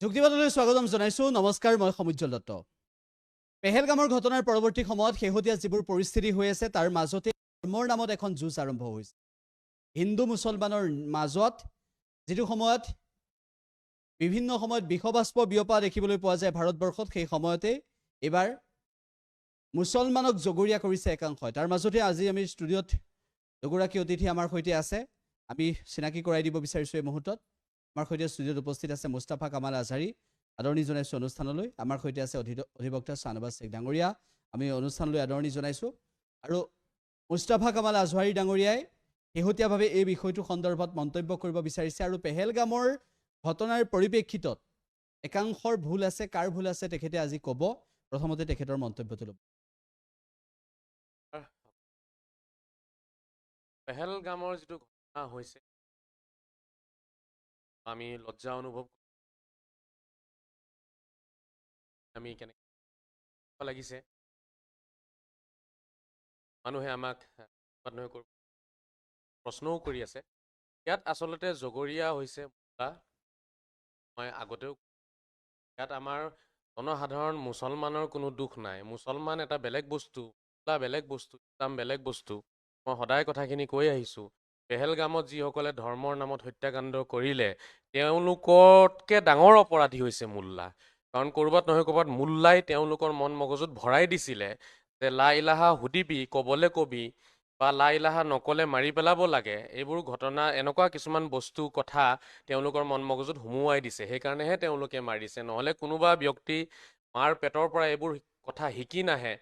যুক্তিবাদলৈ স্বাগতম জনাইছো। নমস্কাৰ, মই সমুজ্জ্বল দত্ত। পেহেলগামৰ ঘটনাৰ পৰৱৰ্তী সময়ত শেহতীয়া যিবোৰ পৰিস্থিতি হৈ আছে তাৰ মাজতে ধৰ্মৰ নামত এখন যুঁজ আৰম্ভ হৈছে। হিন্দু মুছলমানৰ মাজত যিটো সময়ত বিভিন্ন সময়ত বিষবাষ্প বিয়পা দেখিবলৈ পোৱা যায় ভাৰতবৰ্ষত, সেই সময়তে এইবাৰ মুছলমানক জগৰীয়া কৰিছে একাংশই। তাৰ মাজতে আজি আমি ষ্টুডিঅ'ত দুগৰাকী অতিথি আমাৰ সৈতে আছে। আমি চিনাকি কৰাই দিব বিচাৰিছোঁ এই মুহূৰ্তত। আমাৰ সৈতে ষ্টুডিঅ'ত উপস্থিত আছে মুস্তাফা কামাল আজহাৰী, আদৰণি জনাইছোঁ অনুষ্ঠানলৈ। আমাৰ সৈতে আছে অধিবক্তা শ্বাহনৱাজ শেখ ডাঙৰীয়া, আমি অনুষ্ঠানলৈ আদৰণি জনাইছোঁ। আৰু মুস্তাফা কামাল আজহাৰী ডাঙৰীয়াই শেহতীয়াভাৱে এই বিষয়টো সন্দৰ্ভত মন্তব্য কৰিব বিচাৰিছে। আৰু পেহেলগামৰ ঘটনাৰ পৰিপ্ৰেক্ষিতত একাংশৰ ভুল আছে, কাৰ ভুল আছে তেখেতে আজি ক'ব। প্ৰথমতে তেখেতৰ মন্তব্যটো ল'ব। পেহেলগামৰ যিটো ঘটনা হৈছে, আমি লজ্জা অনুভৱ আমি কেনেকৈ লাগিছে। মানুহে আমাক প্ৰশ্নও কৰি আছে। ইয়াত আচলতে জগৰীয়া হৈছে মই আগতেও ইয়াত আমাৰ জনসাধাৰণ মুছলমানৰ কোনো দুখ নাই। মুছলমান এটা বেলেগ বস্তু, বেলেগ বস্তু, ইছলাম বেলেগ বস্তু। মই সদায় কথাখিনি কৈ আহিছোঁ। পেহেলগামত যিসকলে ধৰ্মৰ নামত হত্যাকাণ্ড কৰিলে তেওঁলোকতকৈ ডাঙৰ অপৰাধী হৈছে মোল্লা। কাৰণ ক'ৰবাত নহয় ক'ৰবাত মোল্লাই তেওঁলোকৰ মন মগজুত ভৰাই দিছিলে যে লা ইলাহা সুধিবি, ক'বলৈ কবি, বা লা ইলাহা নক'লে মাৰি পেলাব লাগে। এইবোৰ ঘটনা, এনেকুৱা কিছুমান বস্তু কথা তেওঁলোকৰ মন মগজুত সুমুৱাই দিছে। সেইকাৰণেহে তেওঁলোকে মাৰিছে। নহ'লে কোনোবা ব্যক্তি মাৰ পেটৰ পৰা এইবোৰ কথা শিকি নাহে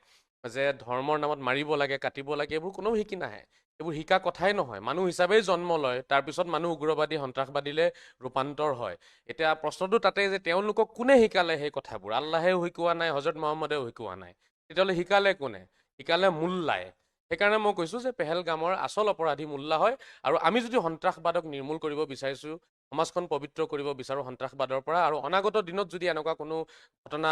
যে ধৰ্মৰ নামত মাৰিব লাগে, কাটিব লাগে, এইবোৰ কোনেও শিকি নাহে। এইবোৰ শিকা কথাই নহয়। মানুহ হিচাপেই জন্ম লয়, তাৰপিছত মানুহ উগ্ৰবাদী সন্ত্ৰাসবাদীলৈ ৰূপান্তৰ হয়। এতিয়া প্ৰশ্নটো তাতে যে তেওঁলোকক কোনে শিকালে সেই কথাবোৰ? আল্লাহেও শিকোৱা নাই, হজৰত মহম্মদেও শিকোৱা নাই। তেতিয়াহ'লে শিকালে কোনে? শিকালে মোল্লাই। সেইকাৰণে মই কৈছোঁ যে পেহেলগামৰ আচল অপৰাধী মোল্লা হয়। আৰু আমি যদি সন্ত্ৰাসবাদক নিৰ্মূল কৰিব বিচাৰিছোঁ, সমাজখন পবিত্ৰ কৰিব বিচাৰোঁ সন্ত্ৰাসবাদৰ পৰা, আৰু অনাগত দিনত যদি এনেকুৱা কোনো ঘটনা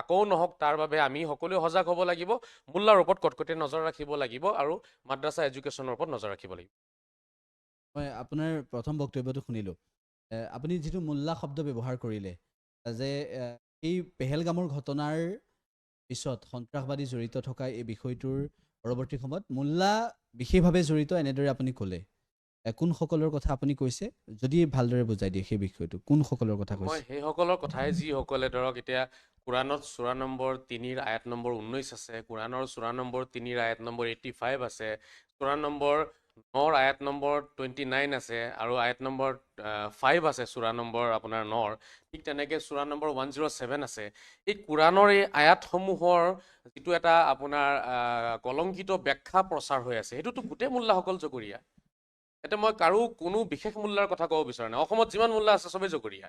আকৌ নহওক তাৰ বাবে আমি সকলোৱে সজাগ হ'ব লাগিব। মোল্লাৰ ওপৰত কটকটীয়া নজৰ ৰাখিব লাগিব আৰু মাদ্ৰাছা এডুকেশ্যনৰ ওপৰত নজৰ ৰাখিব লাগিব। মই আপোনাৰ প্ৰথম বক্তব্যটো শুনিলোঁ। আপুনি যিটো মোল্লা শব্দ ব্যৱহাৰ কৰিলে, যে এই পেহেলগামৰ ঘটনাৰ পিছত সন্ত্ৰাসবাদী জড়িত থকা এই বিষয়টোৰ পৰৱৰ্তী সময়ত মোল্লা বিশেষভাৱে জড়িত এনেদৰে আপুনি ক'লে। কোনসকলৰ কথা আপুনি কৈছে যদি ভালদৰে বুজাই দিয়ে সেই বিষয়টো, কোনসকলৰ কথা মই কৈছে? সেইসকলৰ কথাই, যিসকলে ধৰক এতিয়া কোৰাণত সূৰা নম্বৰ 3 আয়াত নম্বৰ 19 আছে, কোৰাণৰ সূৰা নম্বৰ 3 আয়াত নম্বৰ 85 আছে, সূৰা নম্বৰ 9 আয়াত নম্বৰ 29 আছে, আৰু আয়াত নম্বৰ 5 আছে সূৰা নম্বৰ আপোনাৰ 9। ঠিক তেনেকৈ সূৰা নম্বৰ 107 আছে। এই কোৰাণৰ এই আয়াতসমূহৰ যিটো এটা আপোনাৰ কলংকিত ব্যাখ্যা প্ৰচাৰ হৈ আছে, সেইটোতো গোটেই মোল্লাসকল জগৰীয়া। এতিয়া মই কাৰো কোনো বিশেষ মোল্লাৰ কথা ক'ব বিচৰা নাই। অসমত যিমান মোল্লা আছে চবেই জগৰীয়া।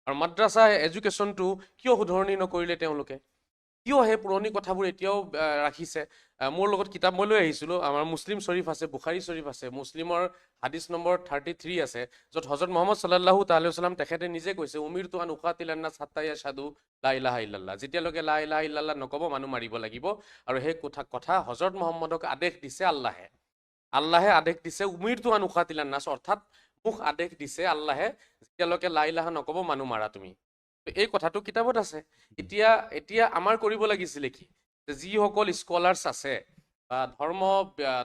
আৰু মাদ্ৰাছা এডুকেশ্যনটো কিয় শুধৰণি নকৰিলে তেওঁলোকে? কিয় সেই পুৰণি কথাবোৰ এতিয়াও ৰাখিছে? মোৰ লগত কিতাপ মই লৈ আহিছিলোঁ। আমাৰ মুছলিম শ্বৰীফ আছে, বুখাৰী শ্বৰীফ আছে, মুছলিমৰ হাদিছ নম্বৰ 33 আছে, য'ত হজৰত মহম্মদ সাল্লাল্লাহু তাআলা ওয়াসাল্লাম তেখেতে নিজে কৈছে, উমিৰতু আন উকাতিলান নাস হাত্তা ইয়াশহাদু লা ইলাহা ইল্লাল্লাহ। যেতিয়ালৈকে লা ইলাহা ইল্লাল্লাহ নক'ব মানুহ মাৰিব লাগিব। আৰু সেই কথা হজৰত মহম্মদক আদেশ দিছে আল্লাহে। আল্লাহে আদেশ দিছে উমিৰতু আন উকাতিলান নাস, অৰ্থাৎ মোক আদেশ দিছে আল্লাহে, যেতিয়ালৈকে লা ইলাহা নক'ব মানুহ মাৰা তুমি। এই কথাটো কিতাপত আছে। এতিয়া আমাৰ কৰিব লাগিছিলে কি? যিসকল স্কলাৰ্ছ আছে বা ধৰ্ম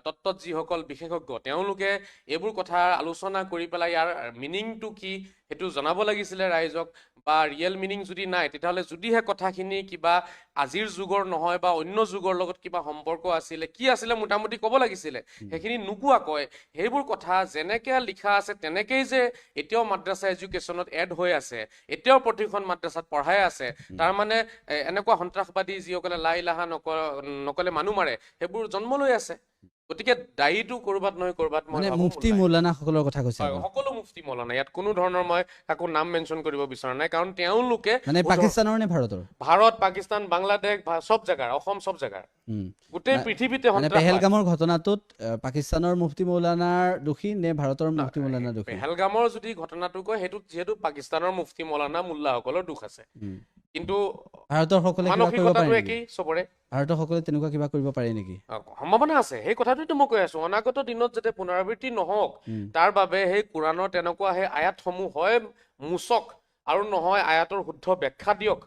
তত্ত্বত যিসকল বিশেষজ্ঞ, তেওঁলোকে এইবোৰ কথা আলোচনা কৰি পেলাই ইয়াৰ মিনিংটো কি সেইটো জনাব লাগিছিলে ৰাইজক। বা ৰিয়েল মিনিং যদি নাই, তেতিয়াহ'লে যদিহে কথাখিনি কিবা আজিৰ যুগৰ নহয় বা অন্য যুগৰ লগত কিবা সম্পৰ্ক আছিলে, কি আছিলে মোটামুটি ক'ব লাগিছিলে। সেইখিনি নোকোৱাকৈ সেইবোৰ কথা যেনেকৈ লিখা আছে তেনেকেই যে এতিয়াও মাদ্ৰাছা এডুকেশ্যনত এড হৈ আছে, এতিয়াও প্ৰতিখন মাদ্ৰাছাত পঢ়াই আছে, তাৰ মানে এনেকুৱা সন্ত্ৰাসবাদী যিসকলে লা ইলাহা নক'লে মানুহ মাৰে, সেইবোৰ জন্ম লৈ আছে। গতিকে দায়ীটো ক'ৰবাত নহয় ক'ৰবাত মই মানে ভাবোঁ মুফতি মৌলানাসকলৰ কথা কৈছে হয়, আপুনি? সকলো মুফতি মৌলানা। ইয়াত কোনো ধৰণৰ মই কাকো নাম মেনশ্যন কৰিব বিচৰা নাই, কাৰণ তেওঁলোকে মানে পাকিস্তানৰ নে ভাৰতৰ? ভাৰত, পাকিস্তান, বাংলাদেশ, চব জেগাৰ, অসম চব জেগাৰ, গোটেই পৃথিৱীতে মানে সন্ত্ৰাসবাদ। পেহেলগামৰ ঘটনাটোত পাকিস্তানৰ মুফতি মৌলানাৰ দোষী নে ভাৰতৰ মুফতি মৌলানাৰ দোষী? পেহেলগামৰ যদি ঘটনাটো কয়, সেইটোত যিহেতু পাকিস্তানৰ মুফতি মৌলানা মোল্লাসকলৰ দুখ আছে, কিন্তু ভাৰতৰ সকলে কিবা কৰিব পাৰে মানসিকতাটো নেকি? একেই চবৰে। ভাৰতৰ সকলে তেনেকুৱা কিবা কৰিব পাৰে নেকি? সম্ভাৱনা আছে। সেই কথাটোতো মই কৈ আছো, অনাগত দিনত যাতে পুনৰাবৃত্তি নহওক তাৰ বাবে সেই কোৰাণৰ তেনেকুৱা সেই আয়াতসমূহ হয় মোচক আৰু নহয় আয়াতৰ শুদ্ধ ব্যাখ্যা দিয়ক।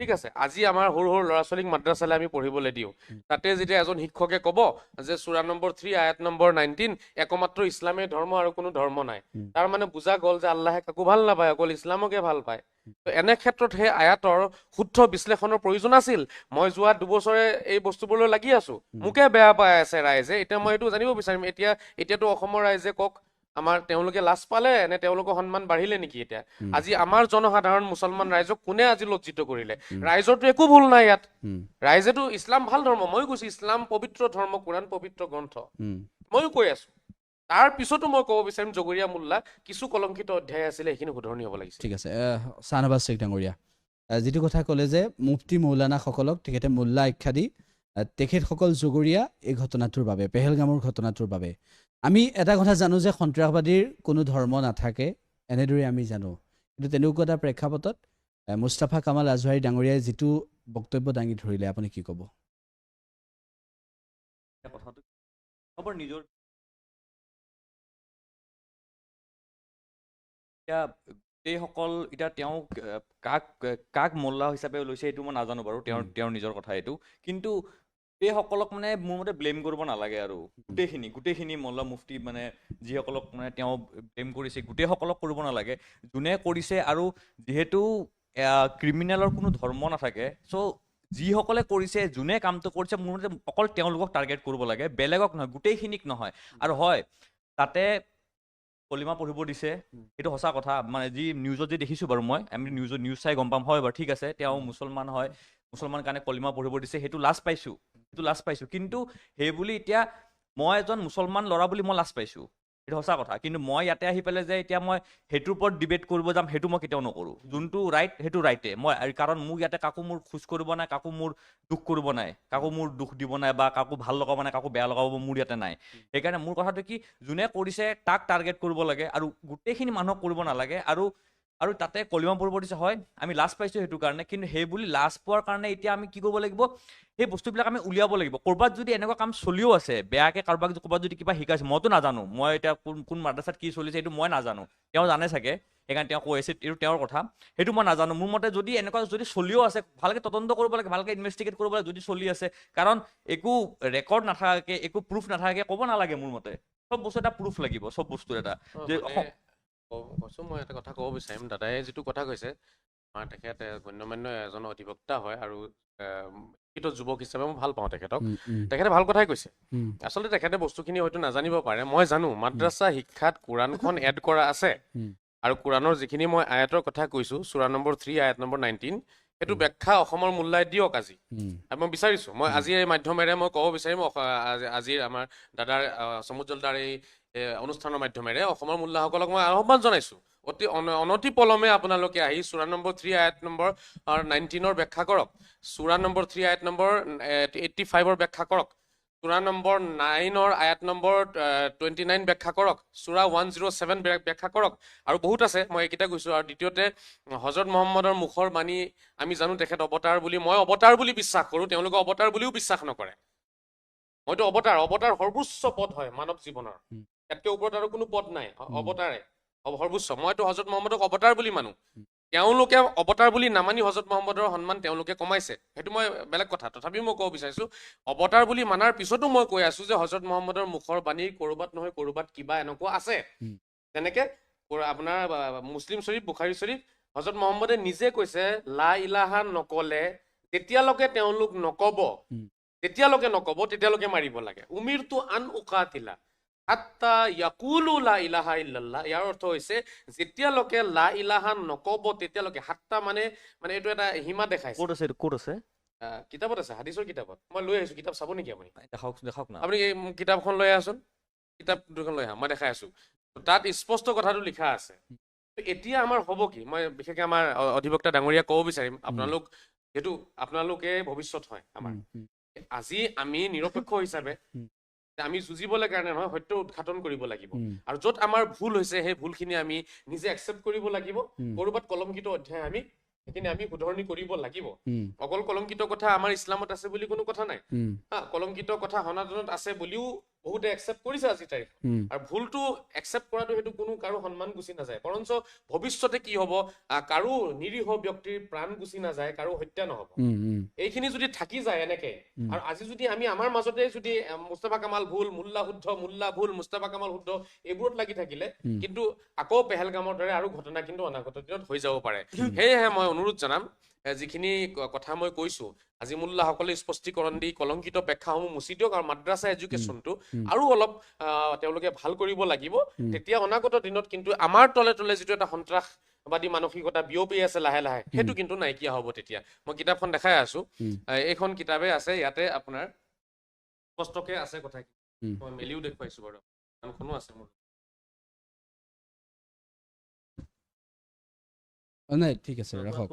ঠিক আছে, আজি আমাৰ সৰু সৰু ল'ৰা ছোৱালীক মাদ্ৰাছালৈ আমি পঢ়িবলৈ দিওঁ, তাতে যেতিয়া এজন শিক্ষকে ক'ব যে সূৰা নম্বৰ 3 আয়াত নম্বৰ 19 একমাত্ৰ ইছলামেই ধৰ্ম আৰু কোনো ধৰ্ম নাই, তাৰ মানে বুজা গ'ল যে আল্লাহে কাকো ভাল নাপায়, অকল ইছলামকে ভাল পায়। তো এনে ক্ষেত্ৰত সেই আয়াতৰ শুদ্ধ বিশ্লেষণৰ প্ৰয়োজন আছিল। মই যোৱা 2 বছৰে এই বস্তুবোৰলৈ লাগি আছো, মোকে বেয়া পাই আছে ৰাইজে। এতিয়া মই এইটো জানিব বিচাৰিম, এতিয়াতো অসমৰ ৰাইজে কওক, আমাৰ তেওঁলোকে লাজ পালে নে তেওঁলোকৰ সন্মান বাঢ়িলে নেকি? এতিয়া আজি আমাৰ জনসাধাৰণ মুছলমান ৰাইজক কোনে আজি লজ্জিত কৰিলে? ৰাইজৰতো একো ভুল নাই ইয়াত। ৰাইজেতো ইছলাম ভাল ধৰ্ম, ময়ো কৈছো ইছলাম পবিত্ৰ ধৰ্ম, কোৰাণ পবিত্ৰ গ্ৰন্থ, ময়ো কৈ আছো। তাৰ পিছতো মই ক'ব বিচাৰিম জগৰীয়া মোল্লা কিছু কলংকিত অধ্যায় আছিলে, সেইখিনি শুধৰণি হ'ব লাগিছিল। ঠিক আছে, শ্বাহনৱাজ শ্বেখ ডাঙৰীয়া, যিটো কথা ক'লে যে মুফতি মৌলানাসকলক তেখেতে মোল্লা আখ্যা দি তেখেতসকল জগৰীয়া এই ঘটনাটোৰ বাবে, পেহেলগামৰ ঘটনাটোৰ বাবে। আমি এটা কথা জানো যে সন্ত্ৰাসবাদীৰ কোনো ধৰ্ম নাথাকে, এনেদৰে আমি জানো। কিন্তু তেনেকুৱা এটা প্ৰেক্ষাপটত মুস্তাফা কামাল আজহাৰী ডাঙৰীয়াই যিটো বক্তব্য দাঙি ধৰিলে, আপুনি কি ক'ব? কথাটো নিজৰ এতিয়া গোটেইসকল, এতিয়া তেওঁ কাক মোল্লা হিচাপে লৈছে এইটো মই নাজানো বাৰু, তেওঁৰ নিজৰ কথা এইটো। কিন্তু গোটেইসকলক মানে মোৰ মতে ব্লেম কৰিব নালাগে আৰু, গোটেইখিনি মোল্লা মুফতি মানে যিসকলক মানে তেওঁ ব্লেম কৰিছে, গোটেইসকলক কৰিব নালাগে। যোনে কৰিছে, আৰু যিহেতু ক্ৰিমিনেলৰ কোনো ধৰ্ম নাথাকে, চ' যিসকলে কৰিছে, যোনে কামটো কৰিছে, মোৰ মতে অকল তেওঁলোকক টাৰ্গেট কৰিব লাগে, বেলেগক নহয়, গোটেইখিনিক নহয়। আৰু হয়, তাতে কলিমা পঢ়িব দিছে, সেইটো সঁচা কথা। মানে যি নিউজত যি দেখিছোঁ বাৰু, আমি নিউজ চাই গম পাম, হয় বাৰু, ঠিক আছে, তেওঁ মুছলমান হয়, মুছলমান কাৰণে কলিমা পঢ়িব দিছে, সেইটো লাজ পাইছোঁ। কিন্তু সেই বুলি এতিয়া মই এজন মুছলমান ল'ৰা বুলি মই লাজ পাইছোঁ, সেইটো সঁচা কথা। কিন্তু মই ইয়াতে আহি পেলাই যে এতিয়া মই সেইটোৰ ওপৰত ডিবেট কৰিব যাম, সেইটো মই কেতিয়াও নকৰোঁ। যোনটো ৰাইট সেইটো ৰাইটে কাৰণ মোক ইয়াতে কাকো মোৰ খোজ কৰিব নাই, কাকো মোৰ দুখ কৰিব নাই, কাকো মোৰ দুখ দিব নাই, বা কাকো ভাল লগাব নাই, কাকো বেয়া লগাব মোৰ ইয়াতে নাই। সেইকাৰণে মোৰ কথাটো কি, যোনে কৰিছে তাক টাৰ্গেট কৰিব লাগে, আৰু গোটেইখিনি মানুহক কৰিব নালাগে। আৰু তাতে কলিমা পঢ়িব দিছে, হয় আমি লাজ পাইছোঁ সেইটো কাৰণে, কিন্তু সেই বুলি লাজ পোৱাৰ কাৰণে এতিয়া আমি কি কৰিব লাগিব, সেই বস্তুবিলাক আমি উলিয়াব লাগিব। ক'ৰবাত যদি এনেকুৱা কাম চলিও আছে, বেয়াকৈ কাৰোবাক ক'ৰবাত যদি কিবা শিকাইছে, মইতো নাজানো, মই এতিয়া কোন মাদ্ৰাছাত কি চলিছে এইটো মই নাজানো, তেওঁ জানে চাগে, সেইকাৰণে তেওঁ কৈ আছে, এইটো তেওঁৰ কথা, সেইটো মই নাজানো। মোৰ মতে যদি এনেকুৱা যদি চলিও আছে, ভালকৈ তদন্ত কৰিব লাগে, ভালকৈ ইনভেষ্টিগেট কৰিব লাগে যদি চলি আছে। কাৰণ একো ৰেকৰ্ড নাথাকে, একো প্ৰুফ নাথাকে ক'ব নালাগে। মোৰ মতে চব বস্তু এটা প্ৰুফ লাগিব, চব বস্তুৰ এটা। কৈছো মই এটা কথা ক'ব বিচাৰিম, দাদাই যিটো কথা কৈছে, আমাৰ তেখেত গণ্যমান্য এজন অধিবক্তা হয়, আৰু শিক্ষিত যুৱক হিচাপে মই ভাল পাওঁ তেখেতক। তেখেতে ভাল কথাই কৈছে। আচলতে তেখেতে বস্তুখিনি হয়তো নাজানিব পাৰে, মই জানো মাদ্ৰাছা শিক্ষাত কোৰাণখন এড কৰা আছে, আৰু কোৰাণৰ যিখিনি মই আয়াতৰ কথা কৈছোঁ, সূৰা নম্বৰ 3 আয়াত নম্বৰ 19, সেইটো ব্যাখ্যা অসমৰ মোল্লাই দিয়ক আজি। মই বিচাৰিছোঁ, মই আজি এই মাধ্যমেৰে মই ক'ব বিচাৰিম, আজিৰ আমাৰ দাদাৰ সমুজ্জ্বলদাৰ এই অনুষ্ঠানৰ মাধ্যমেৰে অসমৰ মোল্লাসকলক মই আহ্বান জনাইছোঁ, অতি অনতি পলমে আপোনালোকে আহি সূৰা নম্বৰ 3 আয়াত নম্বৰ 19ৰ ব্যাখ্যা কৰক, সূৰা নম্বৰ 3 আয়াত নম্বৰ 85ৰ ব্যাখ্যা কৰক, সূৰা নম্বৰ 9ৰ আয়াত নম্বৰ 29 ব্যাখ্যা কৰক, সূৰা 107 ব্যাখ্যা কৰক, আৰু বহুত আছে, মই এইকেইটা কৈছোঁ। আৰু দ্বিতীয়তে হজৰত মহম্মদৰ মুখৰ বাণী আমি জানো তেখেত অৱতাৰ বুলি, মই অৱতাৰ বুলি বিশ্বাস কৰোঁ, তেওঁলোকে অৱতাৰ বুলিও বিশ্বাস নকৰে। মইতো অৱতাৰ সৰ্বোচ্চ পদ হয় মানৱ জীৱনৰ, ইয়াতকৈ ওপৰত আৰু কোনো পদ নাই, অৱতাৰে সৰ্বোচ্চ। মইতো হজৰত মহম্মদক অৱতাৰ বুলি মানো, তেওঁলোকে অৱতাৰ বুলি নামানি হজৰত মহম্মদৰ সন্মান তেওঁলোকে কমাইছে, সেইটো মই বেলেগ কথা। তথাপিও মই ক'ব বিচাৰিছোঁ, অৱতাৰ বুলি মানাৰ পিছতো মই কৈ আছোঁ যে হজৰত মহম্মদৰ মুখৰ বাণী ক'ৰবাত নহয় ক'ৰবাত কিবা এনেকুৱা আছে। যেনেকে আপোনাৰ মুছলিম শ্বৰীফ, বুখাৰী শ্বৰীফ, হজৰত মহম্মদে নিজে কৈছে, লা ইলাহা নকলে যেতিয়ালৈকে তেওঁলোক নকব, তেতিয়ালৈকে মাৰিব লাগে। উমিৰতু আন উকাতিলা হাত্তা ইয়াকুলু লা ইলাহা ইল্লাল্লাহ, ইয়াৰ অৰ্থ হৈছে যেতিয়ালৈকে লা ইলাহা নকব তেতিয়ালৈকে। হাত্তা মানে এইটো এটা সীমা দেখাইছে। ক'ত আছে? কিতাপত আছে, হাদিছৰ কিতাপত। মই লৈ আহিছোঁ, কিতাপ চাব নেকি আপুনি? দেখাওক না। আপুনি এই কিতাপখন লৈ আহচোন, কিতাপ দুখন লৈ আহা, মই দেখাই আছোঁ। তাত স্পষ্ট কথাটো লিখা আছে। এতিয়া আমাৰ হ'ব কি, মই বিশেষকৈ আমাৰ অধিবক্তা ডাঙৰীয়া ক'ব বিচাৰিম, যিহেতু আপোনালোকে ভৱিষ্যত হয় আমাৰ। আজি আমি নিৰপেক্ষ হিচাপে আমি যুঁজিবলৈ কাৰণে নহয়, সত্য উৎঘাটন কৰিব লাগিব, আৰু য'ত আমাৰ ভুল হৈছে সেই ভুলখিনি আমি নিজে একচেপ্ট কৰিব লাগিব। ক'ৰবাত কলংকিত অধ্যায় সেইখিনি আমি শুধৰণি কৰিব লাগিব। অকল কলংকিত কথা আমাৰ ইছলামত আছে বুলি কোনো কথা নাই, কলংকিত কথা সনাতনত আছে বুলিও বহুতে একচেপ্ট কৰিছে আজি তাৰিখ আৰু ভুলটো একচেপ্ট কৰাটো সেইটো কোনো কাৰো সন্মান গুচি নাযায় বৰঞ্চ ভৱিষ্যতে কি হ'ব কাৰো নিৰীহ ব্যক্তিৰ প্ৰাণ গুচি নাযায় কাৰো হত্যা নহ'ব এইখিনি যদি থাকি যায় এনেকে আৰু আজি যদি আমি আমাৰ মাজতে যদি মুস্তাফা কামাল ভুল মুল্লা শুদ্ধ মুল্লা ভুল মুস্তাফা কামাল শুদ্ধ এইবোৰত লাগি থাকিলে কিন্তু আকৌ পেহেলগামৰ দৰে আৰু ঘটনা কিন্তু অনাগত দিনত হৈ যাব পাৰে সেয়েহে মই অনুৰোধ জনাম যিখিনি কথা মই কৈছো আজি মুল্লাসকলে স্পষ্টীকৰণ দি কলংকিত ব্যাখ্যাসমূহ মুচি দিয়ক আৰু মাদ্ৰাছা এডুকেশ্যনটো আৰু অলপ তেওঁলোকে ভাল কৰিব লাগিব তেতিয়া অনাগত দিনত কিন্তু আমাৰ তলে তলে যিটো এটা সন্ত্ৰাসবাদী মানসিকতা বিয়পি আছে লাহে লাহে সেইটো কিন্তু নাইকিয়া হ'ব তেতিয়া মই কিতাপখন দেখাই আছো এইখন কিতাপে আছে ইয়াতে আপোনাৰ স্পষ্টকে আছে কথা মই মেলিও দেখুৱাইছো বাৰু কানখনো আছে মোৰ নাই ঠিক আছে ৰাখক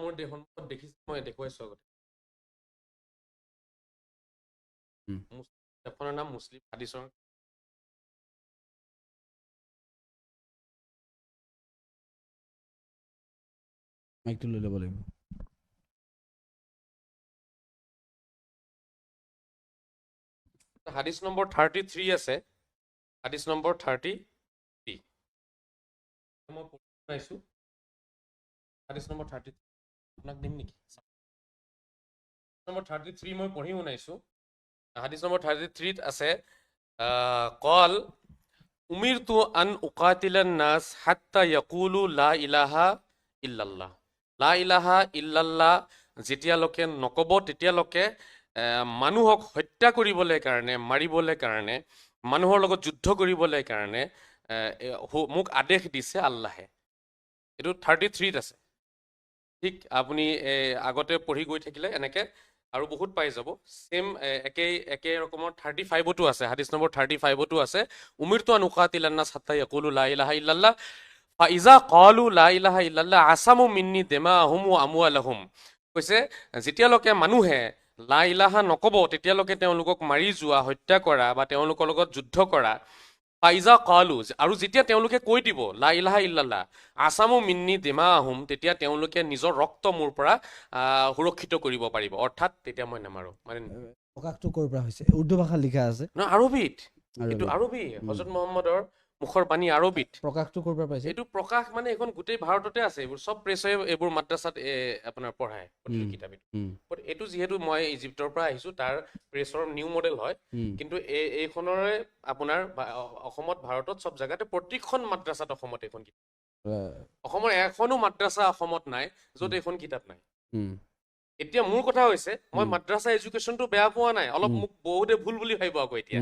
মোৰ দেশত দেখিছো মই দেখুৱাইছো আগতে কিতাপখনৰ নাম মুছলিম হাদিছৰ মাইকটো লৈ ল'ব লাগিব হাদিছ নম্বৰ 33 আছে হাদিছ নম্বৰ 33 মই পঢ়াইছো হাদিছ নম্বৰ 33 আপোনাক দিম নেকি নম্বৰ 33 মই পঢ়ি শুনাইছো হাদিছ নম্বৰ 33 আছে কল উমিৰতু আন উকাতিলান নাস হাত্তা ইয়াকুলু লা ইলাহা ইল্লাল্লাহ লা ইলাহা ইল্লাল্লাহ যেতিয়ালৈকে নকব তেতিয়ালৈকে মানুহক হত্যা কৰিবলৈ কাৰণে মাৰিবলৈ কাৰণে মানুহৰ লগত যুদ্ধ কৰিবলৈ কাৰণে মোক আদেশ দিছে আল্লাহে এইটো 33ত আছে ঠিক আপুনি আগতে পঢ়ি গৈ থাকিলে এনেকে আৰু বহুত পাই যাব সেম একে ৰকমৰ 35টো আছে হাদিছ নম্বৰ 35টো আছে উমিৰতু আন উকাতিলান নাস হাত্তা ইয়াকুলু লা ইলাহা ইল্লাল্লাহ ফাইজা ক্বালু লা ইলাহা ইল্লাল্লাহ আসামু মিন্নি দিমাহুম ওয়া আমওয়ালাহুম কৈছে যেতিয়ালৈকে মানুহে লা ইলাহা নকব তেতিয়ালৈকে তেওঁলোকক মাৰি যোৱা হত্যা কৰা বা তেওঁলোকৰ লগত যুদ্ধ কৰা ফাইজা ক্বালু আৰু যেতিয়া তেওঁলোকে কৈ দিব লা ইলাহা ইল্লাল্লাহ আসামু মিন্নি দিমাহুম তেতিয়া তেওঁলোকে নিজৰ ৰক্ত মোৰ পৰা সুৰক্ষিত কৰিব পাৰিব অৰ্থাৎ তেতিয়া মই নামাৰো মানে প্ৰকাশটো ক'ৰ পৰা হৈছে উৰ্দু ভাষাত লিখা আছে ন আৰবিত এইটো আৰবী হযৰত মুহাম্মদৰ মুখৰ বাণী আৰবিত প্ৰকাশটো ক'ৰ পৰা পাইছে এইটো প্ৰকাশ মানে এখন গোটেই ভাৰততে আছে এইবোৰ চব প্ৰেছে এইবোৰ মাদ্ৰাছাত আপোনাৰ পঢ়ায় প্ৰতিটো কিতাপত এইটো যিহেতু মই ইজিপ্তৰ পৰা আহিছো তাৰ প্ৰেছৰ নিউ মডেল হয় কিন্তু এইখনৰে আপোনাৰ অসমত ভাৰতত চব জাগাতে প্ৰত্যেকখন মাদ্ৰাছাত অসমত এইখন কিতাপ অসমৰ এখনো মাদ্ৰাছা অসমত নাই য'ত এইখন কিতাপ নাই এতিয়া মোৰ কথা হৈছে মই মাদ্ৰাছা এডুকেশ্যনটো বেয়া পোৱা নাই অলপ মোক বহুতে ভুল বুলি ভাবিব আকৌ এতিয়া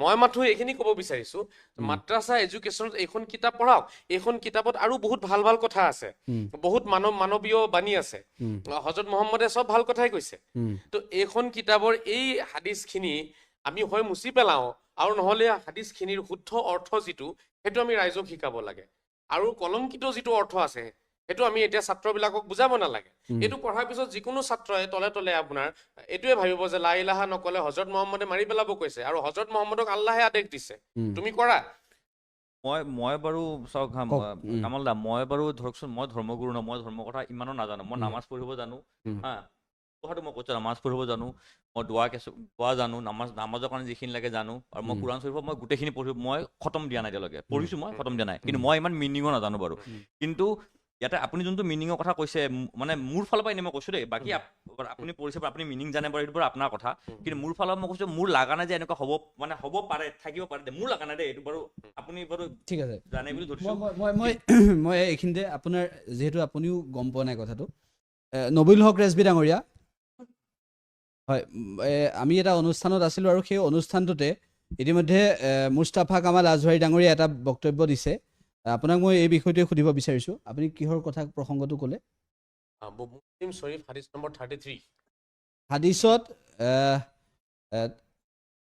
মই মাথো এইখিনি ক'ব বিচাৰিছো মাদ্ৰাছা এডুকেশ্যনত এইখন কিতাপ পঢ়াওক এইখন কিতাপত আৰু বহুত ভাল ভাল কথা আছে বহুত মানৱীয় বাণী আছে হযৰত মুহাম্মদে চব ভাল কথাই কৈছে তো এইখন কিতাপৰ এই হাদিছখিনি আমি হয় মুচি পেলাওঁ আৰু নহ'লে হাদিছখিনিৰ শুদ্ধ অৰ্থ যিটো সেইটো আমি ৰাইজক শিকাব লাগে আৰু কলংকিত যিটো অৰ্থ আছে সেইটো আমি এতিয়া ছাত্ৰবিলাকক বুজাব নালাগে এইটো পঢ়াৰ পিছত যিকোনো ছাত্ৰই তলে তলে আপোনাৰ এইটোৱে ভাবিব যে লা ইলাহা নকলে হযৰত মুহাম্মদে মাৰি পেলাব কৈছে আৰু হযৰত মুহাম্মদক আল্লাহে আদেশ দিছে তুমি কৰা মই বাৰু চাওক কামাল দা মই বাৰু ধৰকচোন মই ধৰ্মগুৰু ন মই ধৰ্মৰ কথা ইমানো নাজানো মই নামাজ পঢ়িব জানো হা কথাটো মই কৈছো নামাজ পঢ়িব জানো মই দোৱা জানো নামাজৰ কাৰণে যিখিনি লাগে জানো আৰু মই কোৰাণ চৰিফ মই গোটেইখিনি পঢ়িব মই খতম দিয়া নাই এতিয়ালৈকে পঢ়িছো মই খতম দিয়া নাই কিন্তু মই ইমান মিনিঙো নাজানো বাৰু কিন্তু ইয়াতে আপুনি যোনটো মিনিঙৰ কথা কৈছে মানে মোৰ ফালৰ পৰা এনেই মই কৈছো দেই বাকী আপুনি পঢ়িছে আপুনি মিনিং জানে বাৰু এইটো বাৰু আপোনাৰ কথা কিন্তু মোৰ ফালৰ মই কৈছো মোৰ লাগা নাই যে এনেকুৱা হ'ব পাৰে থাকিব পাৰে মোৰ লাগা নাই দেই এইটো বাৰু আপুনি বাৰু ঠিক আছে জানে বুলি ধৰিছো মই এইখিনিতে আপোনাৰ যিহেতু আপুনিও গম পোৱা নাই কথাটো নবীল হক ৰেজবি ডাঙৰীয়া হয় আমি এটা অনুষ্ঠানত আছিলোঁ আৰু সেই অনুষ্ঠানটোতে ইতিমধ্যে মুস্তাফা কামাল আজহাৰী ডাঙৰীয়া এটা বক্তব্য দিছে আপোনাক মই এই বিষয়টোৱে সুধিব বিচাৰিছোঁ আপুনি কিহৰ কথা প্ৰসংগটো ক'লে মুছলিম শৰীফ হাদিছ নম্বৰ 33 হাদিছত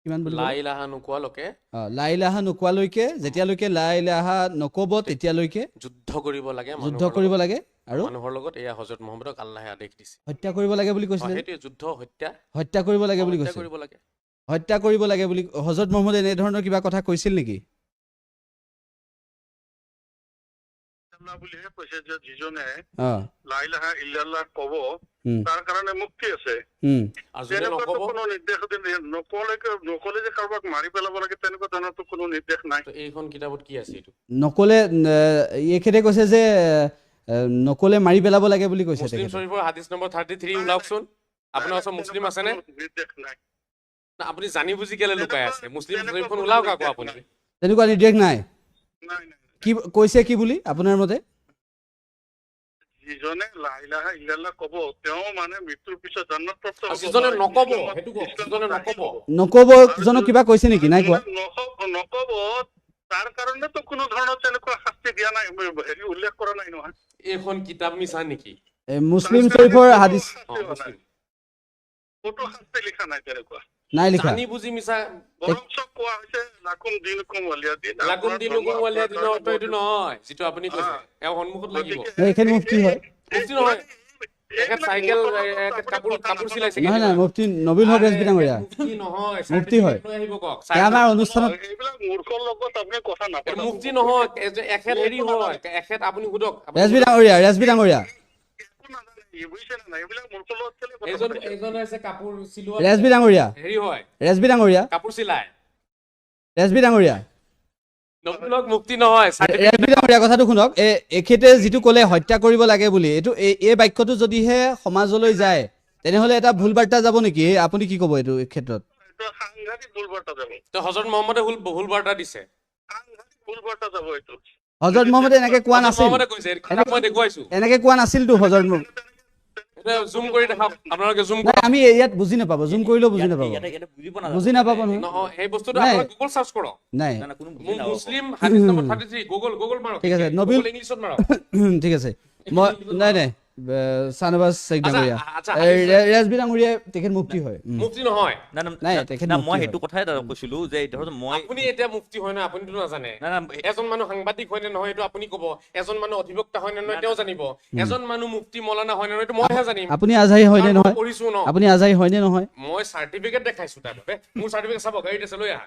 কিমান বুলি লা ইলাহা নোকোৱালৈকে লা ইলাহা নোকোৱালৈকে যেতিয়ালৈকে লা ইলাহা নক'ব তেতিয়ালৈকে যুদ্ধ কৰিব লাগে আৰু মানুহৰ লগত এয়া হযৰত মুহাম্মদক আল্লাহে আদেশ দিছে হত্যা কৰিব লাগে বুলি কৈছিলে সেইটোৱে যুদ্ধ হত্যা কৰিব লাগে বুলি কৈছে হত্যা কৰিব লাগে বুলি হযৰত মুহাম্মদে এনেধৰণৰ কিবা কথা কৈছিল নেকি ইল্লাল্লাহ বুলিহে কৈছে যে যিজনে অ লা ইলাহা ইল্লাল্লাহ ক'ব উম, তাৰ কাৰণে মুক্তি আছে। উম। আৰু যোনে তেনেকুৱাতো নক'ব কোনো নিৰ্দেশ নকলে যে কাৰোবাক মাৰি পেলাব লাগে তেনেকুৱা ধৰণৰতো কোনো নিৰ্দেশ নাই। তো এইখন কিতাপত কি আছে এইটো নকলে এখেতে কৈছে যে নকলে মাৰি পেলাব লাগে বুলি কৈছে মুছলিম তেখেতে শৰীফৰ হাদিছ নম্বৰ 33 ওলাওকচোন আপোনাৰ ওচৰত মুছলিম আছেনে নিৰ্দেশ নাই। না আপুনি জানি বুজি কেলে লুকাই আছে মুছলিম তেনেকুৱা শৰীফখন কোনো ওলাওক আকৌ নিৰ্দেশ আপুনি নাই। তেনেকুৱা নিৰ্দেশ নাই নাই নাই। কি কৈছে কি বুলি আপোনাৰ মতে যিজনে লা ইলাহা ইল্লাল্লাহ ক'ব তেওঁ মানে মৃত্যুৰ পিছত জান্নাতপ্ৰাপ্ত আৰু হ'ব। যিজনে বা নক'ব ইছলামত- সেইটো কওক ইছলামত যিজনে দাখিল নক'ব হ'ব। নকব আৰু জনক কিবা কৈছে নেকি নাই কোৱা নক'ব তাৰ কাৰণেতো কোনো ধৰণৰ তেনেকুৱা শাস্তি দিয়া নাই, হেৰি উল্লেখ কৰা নাই নহয়। এইখন কিতাপ মিছা নেকি মুছলিম তাৰ কাৰণে শৰীফৰ কোনো হাদিছ শাস্তি অ হোৱা নাই। মুছলিম ক'তো শাস্তি লিখা নাই তেনেকুৱা। নাই লিখা জানি বুজি মিছা বৰঞ্চ কোৱা হৈছে লাকুম দিনুকুম ৱালিয়া দিন। লাকুম আপোনাৰ দিনুকুম ধৰ্ম ৱালিয়া আপোনাৰ দিনৰ অৰ্থ ধৰ্ম এইটো নহয় যিটো আপুনি কৈছে হা। এওঁ সন্মুখত লাগিব গতিকে এইখন মুফতি হয় মুফতি নহয় এখেত এইবিলাক চাইকেল মূৰ্খৰ লগত আপুনি কাপোৰ কথা কাপোৰ নাপাতক। চিলাইছে নহয় নাই কেইদিনমান। মুফতি নবীল হক আৰে, ৰেজবি ডাঙৰীয়া মুফতি নহয় মুফতি হয়। চাৰ্টিফিকেট লৈ আহিব কওক এই আমাৰ অনুষ্ঠানত এইবিলাক মূৰ্খৰ লগত আপুনি কথা এইটো নাপাতক। মুফতি নহয় এখেত হেৰি হয় এখেত আপুনি সোধক আপুনি ৰেজবি সোধক। ডাঙৰীয়া একো নাজানে, বুজিছে নে নাই? এইবিলাক মূৰ্খৰ লগত কেলে কথা এইজন পাতিছে? এইজন হৈছে কাপোৰ চিলোৱা ৰেজবি ডাঙৰীয়া হেৰি হয় ৰেজবি ডাঙৰীয়া কাপোৰ চিলাই ৰেজবি ডাঙৰীয়া নবীলক মুফতি নহয় চাৰ্টিফিকেট ৰেজবি ডাঙৰীয়া কথাটো শুনক এখেতে যিটো ক'লে হত্যা কৰিব লাগে বুলি এইটো এই বাক্যটো যদিহে সমাজলৈ যায় তেনেহলে এটা ভুল বাৰ্তা যাব নেকি আপুনি কি ক'ব এইটো ক্ষেত্ৰত এইটো সাংঘাতিক ভুল বাৰ্তা যাব। তো হজৰত মহম্মদে ভুল বাৰ্তা দিছে সাংঘাতিক ভুল বাৰ্তা যাব এইটো। হজৰত মহম্মদে এনেকে কোৱা হজৰত নাছিল মহম্মদে কৈছে এইটো কিতাপ মই দেখুৱাইছো এনেকে কোৱা নাছিলতো হজৰত এটা জুম কৰি দেখাওক আপোনালোকে জুম নাই কৰক আমি ইয়াত বুজি নাপাব জুম কৰিলেও বুজি নাপাব ইয়াতে বুজি নাপাব নহয় নহয় সেই বস্তুটো নাই। আপোনালোকে গুগল চাৰ্চ কৰক নাই না, না, কোনো বুজি নাপাব। মুছলিম হাদিছ নম্বৰ 33 গুগল মাৰক ঠিক আছে, নবীল- গুগল ইংলিছত মাৰক ঠিক আছে মই নাই চানবাজ শেখ ডাঙৰীয়া আচ্ছা, ৰেজবি ডাঙৰীয়া তেখেত মুফতি হয় মুফতি নহয় না, না, নাই, না, তেখেত না, মুফতি মই হয়। সেইটো কথাই তাত কৈছিলো যে ধৰক মই আপুনি এতিয়া মুফতি হয় না আপুনিতো নাজানে না, না, এজন মানুহ সাংবাদিক হয় নে নহয় এইটো আপুনি ক'ব এজন মানুহ অধিবক্তা হয় নে নহয় তেওঁ জানিব এজন মানুহ মুফতি মৌলানা হয় নে নহয় এইটো মইহে জানিম আপুনি আজহাৰী হয়নে কাৰণ মই নহয় পঢ়িছো ন আপুনি আজহাৰী হয়নে নহয় মই চাৰ্টিফিকেট দেখাইছো তাৰ বাবে মোৰ চাৰ্টিফিকেট চাব গাড়ীত আছে লৈ আহা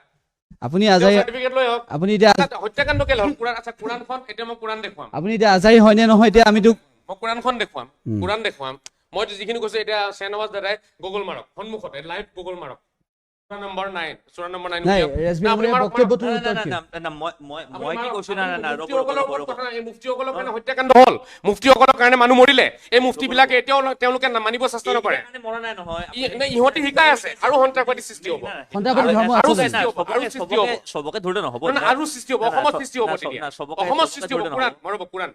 আপুনি আজহাৰী চাৰ্টিফিকেট লৈ আহক আপুনি এতিয়া আচ্ছা, হত্যাকাণ্ড কেলে হ'ল কুৰাণ আচ্ছা কুৰাণখন এতিয়া মই কুৰাণ দেখুৱাম আপুনি এতিয়া আজহাৰী হয়নে নহয় এতিয়া আমিতো মই কুৰাণখন দেখুৱাম কুৰাণ দেখুৱাম মই যিখিনি কৈছো এতিয়া শ্বেনৱাজ দাদাই গুগল মাৰক সন্মুখতে লাইভ গুগল মাৰক সূৰা নম্বৰ 9 নাই উলিয়াওক। ৰেজবি না, আপুনি ডাঙৰীয়াৰ মাৰক, বক্তব্যটো না, না, উত্তৰ না, কি? না, না, মই কি কৈছো না না না ৰ'ব, মুফতিসকলৰ ৰ'ব, ওপৰত ৰ'ব, কথা নাই, এই মুফতিসকলৰ কাৰণে হত্যাকাণ্ড হ'ল মুফতিসকলৰ কাৰণে মানুহ মৰিলে এই মুফতিবিলাকে এতিয়াও তেওঁলোকে মানিব চেষ্টা নকৰে এইকাৰণে মৰা নাই নহয় ইহঁতি শিকাই আছে আৰু সন্ত্ৰাসবাদী সৃষ্টি হ'ব সন্ত্ৰাসবাদী ধৰ্ম আৰু আছে সৃষ্টি হ'ব, আৰু সৃষ্টি হ'ব। চবকে ধৰিলে নহ'ব না, আৰু সৃষ্টি হ'ব না, না, অসমত চব- সৃষ্টি হ'ব না, তেতিয়া না, চবকে- অসমত চবকে সৃষ্টি হ'ব ধৰিলে কুৰাণ মই ৰ'ব কুৰাণ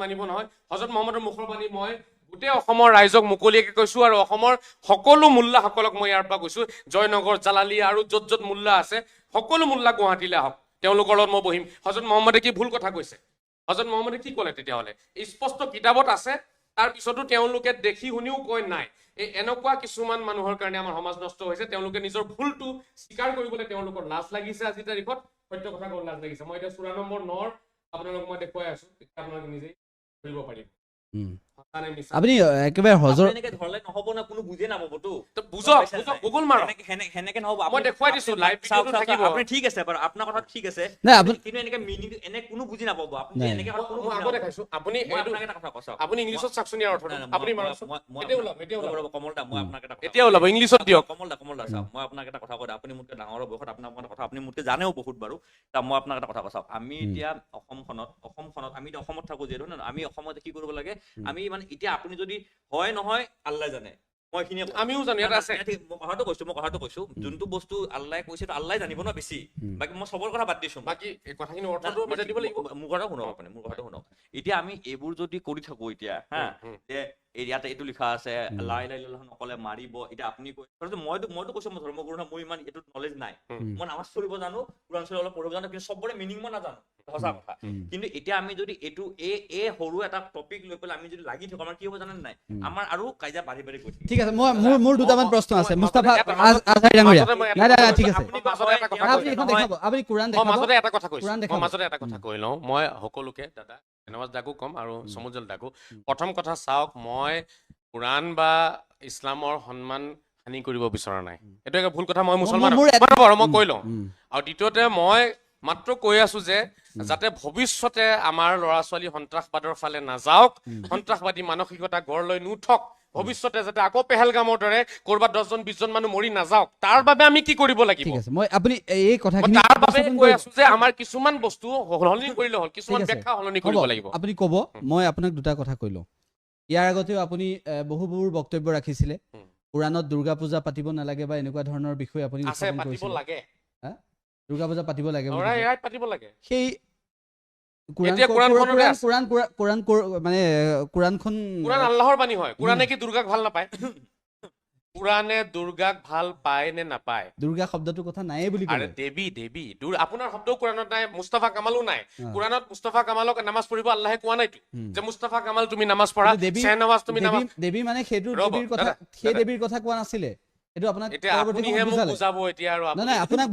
মানিব নহয় হজৰত মহম্মদৰ মুখৰ বাণী মই গোটেই অসমৰ ৰাইজক মুকলিয়াকে কৈছো আৰু অসমৰ সকলো মোল্লাসকলক মই ইয়াৰ পৰা কৈছো জয়নগৰ জালালি আৰু য'ত য'ত মোল্লা আছে সকলো মোল্লা গুৱাহাটীলৈ আহক তেওঁলোকৰ লগত মই বহিম হজৰত মহম্মদে কি ভুল কথা কৈছে হজৰত মহম্মদে কি ক'লে তেতিয়াহ'লে স্পষ্ট কিতাপত আছে তাৰ পিছতো তেওঁলোকে দেখি শুনিও কয় নাই এই এনেকুৱা কিছুমান মানুহৰ কাৰণে আমাৰ সমাজ নষ্ট হৈছে তেওঁলোকে নিজৰ ভুলটো স্বীকাৰ কৰিবলৈ তেওঁলোকৰ লাজ লাগিছে আজিৰ তাৰিখত সত্য কথা ক'ব লাজ লাগিছে মই এতিয়া সূৰা নম্বৰ 9 আপোনালোকক মই দেখুৱাই আছো তেতিয়া আপোনালোকে নিজেই ধৰিব পাৰিব সঁচা নে মিছা আপুনি একেবাৰে হজৰ এনেকে ধৰলে নহ'ব না কোনো বুজিয়ে নাপাবতো তো বুজক গুগল মাৰক সেনেকে নহ'ব মই দেখুৱাই দিছো লাইভ চাওক, ভিডিঅ'টো চাওক, থাকিব আপুনি ঠিক আছে বাৰু আপোনাৰ কথা ঠিক আছে নাই, আপুনি- কিন্তু এনেকে মিনিং এনে কোনো বুজি নাপাব আপুনি নাই। এনেকে ক'লে কোনো মই বুজি আগত নাপাব। দেখাইছো আপুনি মই এইটো আপোনাক এটা কথা কৈছো আপুনি ইংলিছত চাওকচোন ইয়াৰ অৰ্থটো আপুনি মাৰকচোন এতিয়া ওলাব এতিয়া ওলাব কমল দা মই আপোনাক এটা কথা এতিয়া ওলাব ইংলিছত দিয়ক কমল দা চাওক মই আপোনাক এটা কথা কওঁ আপুনি মোতকে ডাঙৰ বয়সত আপোনাক এটা কথা আপুনি মোতকে জানেও বহুত বাৰু তা মই আপোনাক এটা কথা কৈছো আমি এতিয়া অসমখনত আমি এতিয়া অসমত থাকো যিহেতু না আমি অসমত কি কৰিব লাগে আমি মানে এতিয়া আপুনি যদি হয় নহয় আল্লাহ জানে মই এইখিনিয়ে কওঁ। আমিও জানো ইয়াত আছে মই কথাটো কৈছো যোনটো বস্তু আল্লাহে কৈছে তো আল্লাহে জানিব ন বেছি বাকী মই চবৰ কথা বাদ দিছো বাকী এই কথাখিনি অৰ্থটো বুজাই দিব লাগিব মোৰ কথা শুনক আপুনি মোৰ কথাটো শুনক এতিয়া আমি এইবোৰ যদি কৰি থাকো এতিয়া হা যে ইয়াতে এইটো লিখা আছে লা ইলাহা ইল্লাল্লাহ নকলে মাৰিব এতিয়া আপুনি কৈছে মইতো কৈছো মই ধৰ্মগুৰু না মোৰ ইমান এইটো নলেজ নাই মই নামাজ পঢ়িব জানো কুৰাণ চৰিত অলপ পঢ়িব জানো কিন্তু চবৰে মিনিং মই নাজানো সঁচা কথা কিন্তু এতিয়া আমি যদি এইটো এই সৰু এটা টপিক লৈ পেলাই আমি যদি লাগি থাকো আমাৰ কি হ'ব জানেন নাই আমাৰ আৰু কাজিয়া বাঢ়ি বাঢ়ি গৈ থাকিব ঠিক আছে মোৰ দুটামান প্ৰশ্ন আছে মই মুস্তাফা মাজতে আজহাৰী ডাঙৰীয়া মাজতে মই এটা নাই নাই কথা ঠিক আছে আপুনি মাজতে এটা কথা আপুনি এখন দেখাব আপুনি কোৰাণ মই দেখাব মাজতে এটা কথা কৈছো কোৰাণ মই দেখাব মাজতে এটা কথা কৈ লওঁ মই সকলোকে দাদা ধন্যবাদ দাকো ক'ম আৰু সমুজল দাকো প্ৰথম কথা চাওক মই কোৰাণ বা ইছলামৰ সন্মান হানি কৰিব বিচৰা নাই এইটো এক ভুল কথা মই মুছলমান মোৰ মই কৈ লওঁ আৰু দ্বিতীয়তে মই মাত্ৰ কৈ আছো যে যাতে ভৱিষ্যতে আমাৰ ল'ৰা ছোৱালী সন্ত্ৰাসবাদৰ ফালে নাযাওক, সন্ত্ৰাসবাদী মানসিকতা গঢ় লৈ নুঠক, ভৱিষ্যতে যাতে আকৌ পেহেলগামৰ দৰে কৰবাত 10জন 20জন মানুহ মৰি নাযাওক, তাৰ বাবে আমি কি কৰিব লাগিব? ঠিক আছে, মই আপুনি এই কথাখিনি তাৰ বাবে উপস্থাপন কৈ কৰিব- আছো যে আমাৰ কিছুমান বস্তু সলনি কৰিলে হ'ল, কিছুমান ঠিক আছে। ব্যাখ্যা সলনি হ'ব, কৰিব লাগিব। আপুনি ক'ব, মই আপোনাক দুটা কথা কৈ লওঁ। ইয়াৰ আগতেও আপুনি বহুবোৰ বক্তব্য ৰাখিছিলে, কোৰাণত দুৰ্গা পূজা পাতিব নালাগে বা এনেকুৱা ধৰণৰ বিষয় আপুনি আছে, উত্থাপন পাতিব কৰিছিলে। লাগে, দুৰ্গা পূজা পাতিব লাগে বুলি লৰাই কৈছে। এৰাই পাতিব লাগে। সেই এতিয়া কোৰাণখনতে আছে। কোৰাণখন কোৰাণ আল্লাহৰ বাণী হয়। কোৰাণে কি দুৰ্গাক ভাল নাপায়? কোৰাণে দুৰ্গাক ভাল পায় নে নাপায়? দুৰ্গা শব্দটোৰ কথা নাইয়ে বুলি আৰে ক'লে। দেৱী দেৱী আপোনাৰ শব্দও কোৰাণত নাই, মুস্তাফা কামালো নাই। অ। কোৰাণত মুস্তাফা কামালক নামাজ পঢ়িব আল্লাহে কোৱা নাইতো হুম। যে মুস্তাফা কামাল তুমি নামাজ পঢ়া, কিন্তু দেৱী শ্বেহনৱাজ তুমি নামাজ। দেৱী মানে সেইটো ৰ'ব, দেৱীৰ কথা, দাদা, সেই দাদা। দেৱীৰ কথা কোৱা নাছিলে। এইটো আপোনাক এতিয়া পৰৱৰ্তী আপুনিহে সময়ত মোক বুজালে। বুজাব এতিয়া আৰু নাই আপুনি নাই, আপোনাক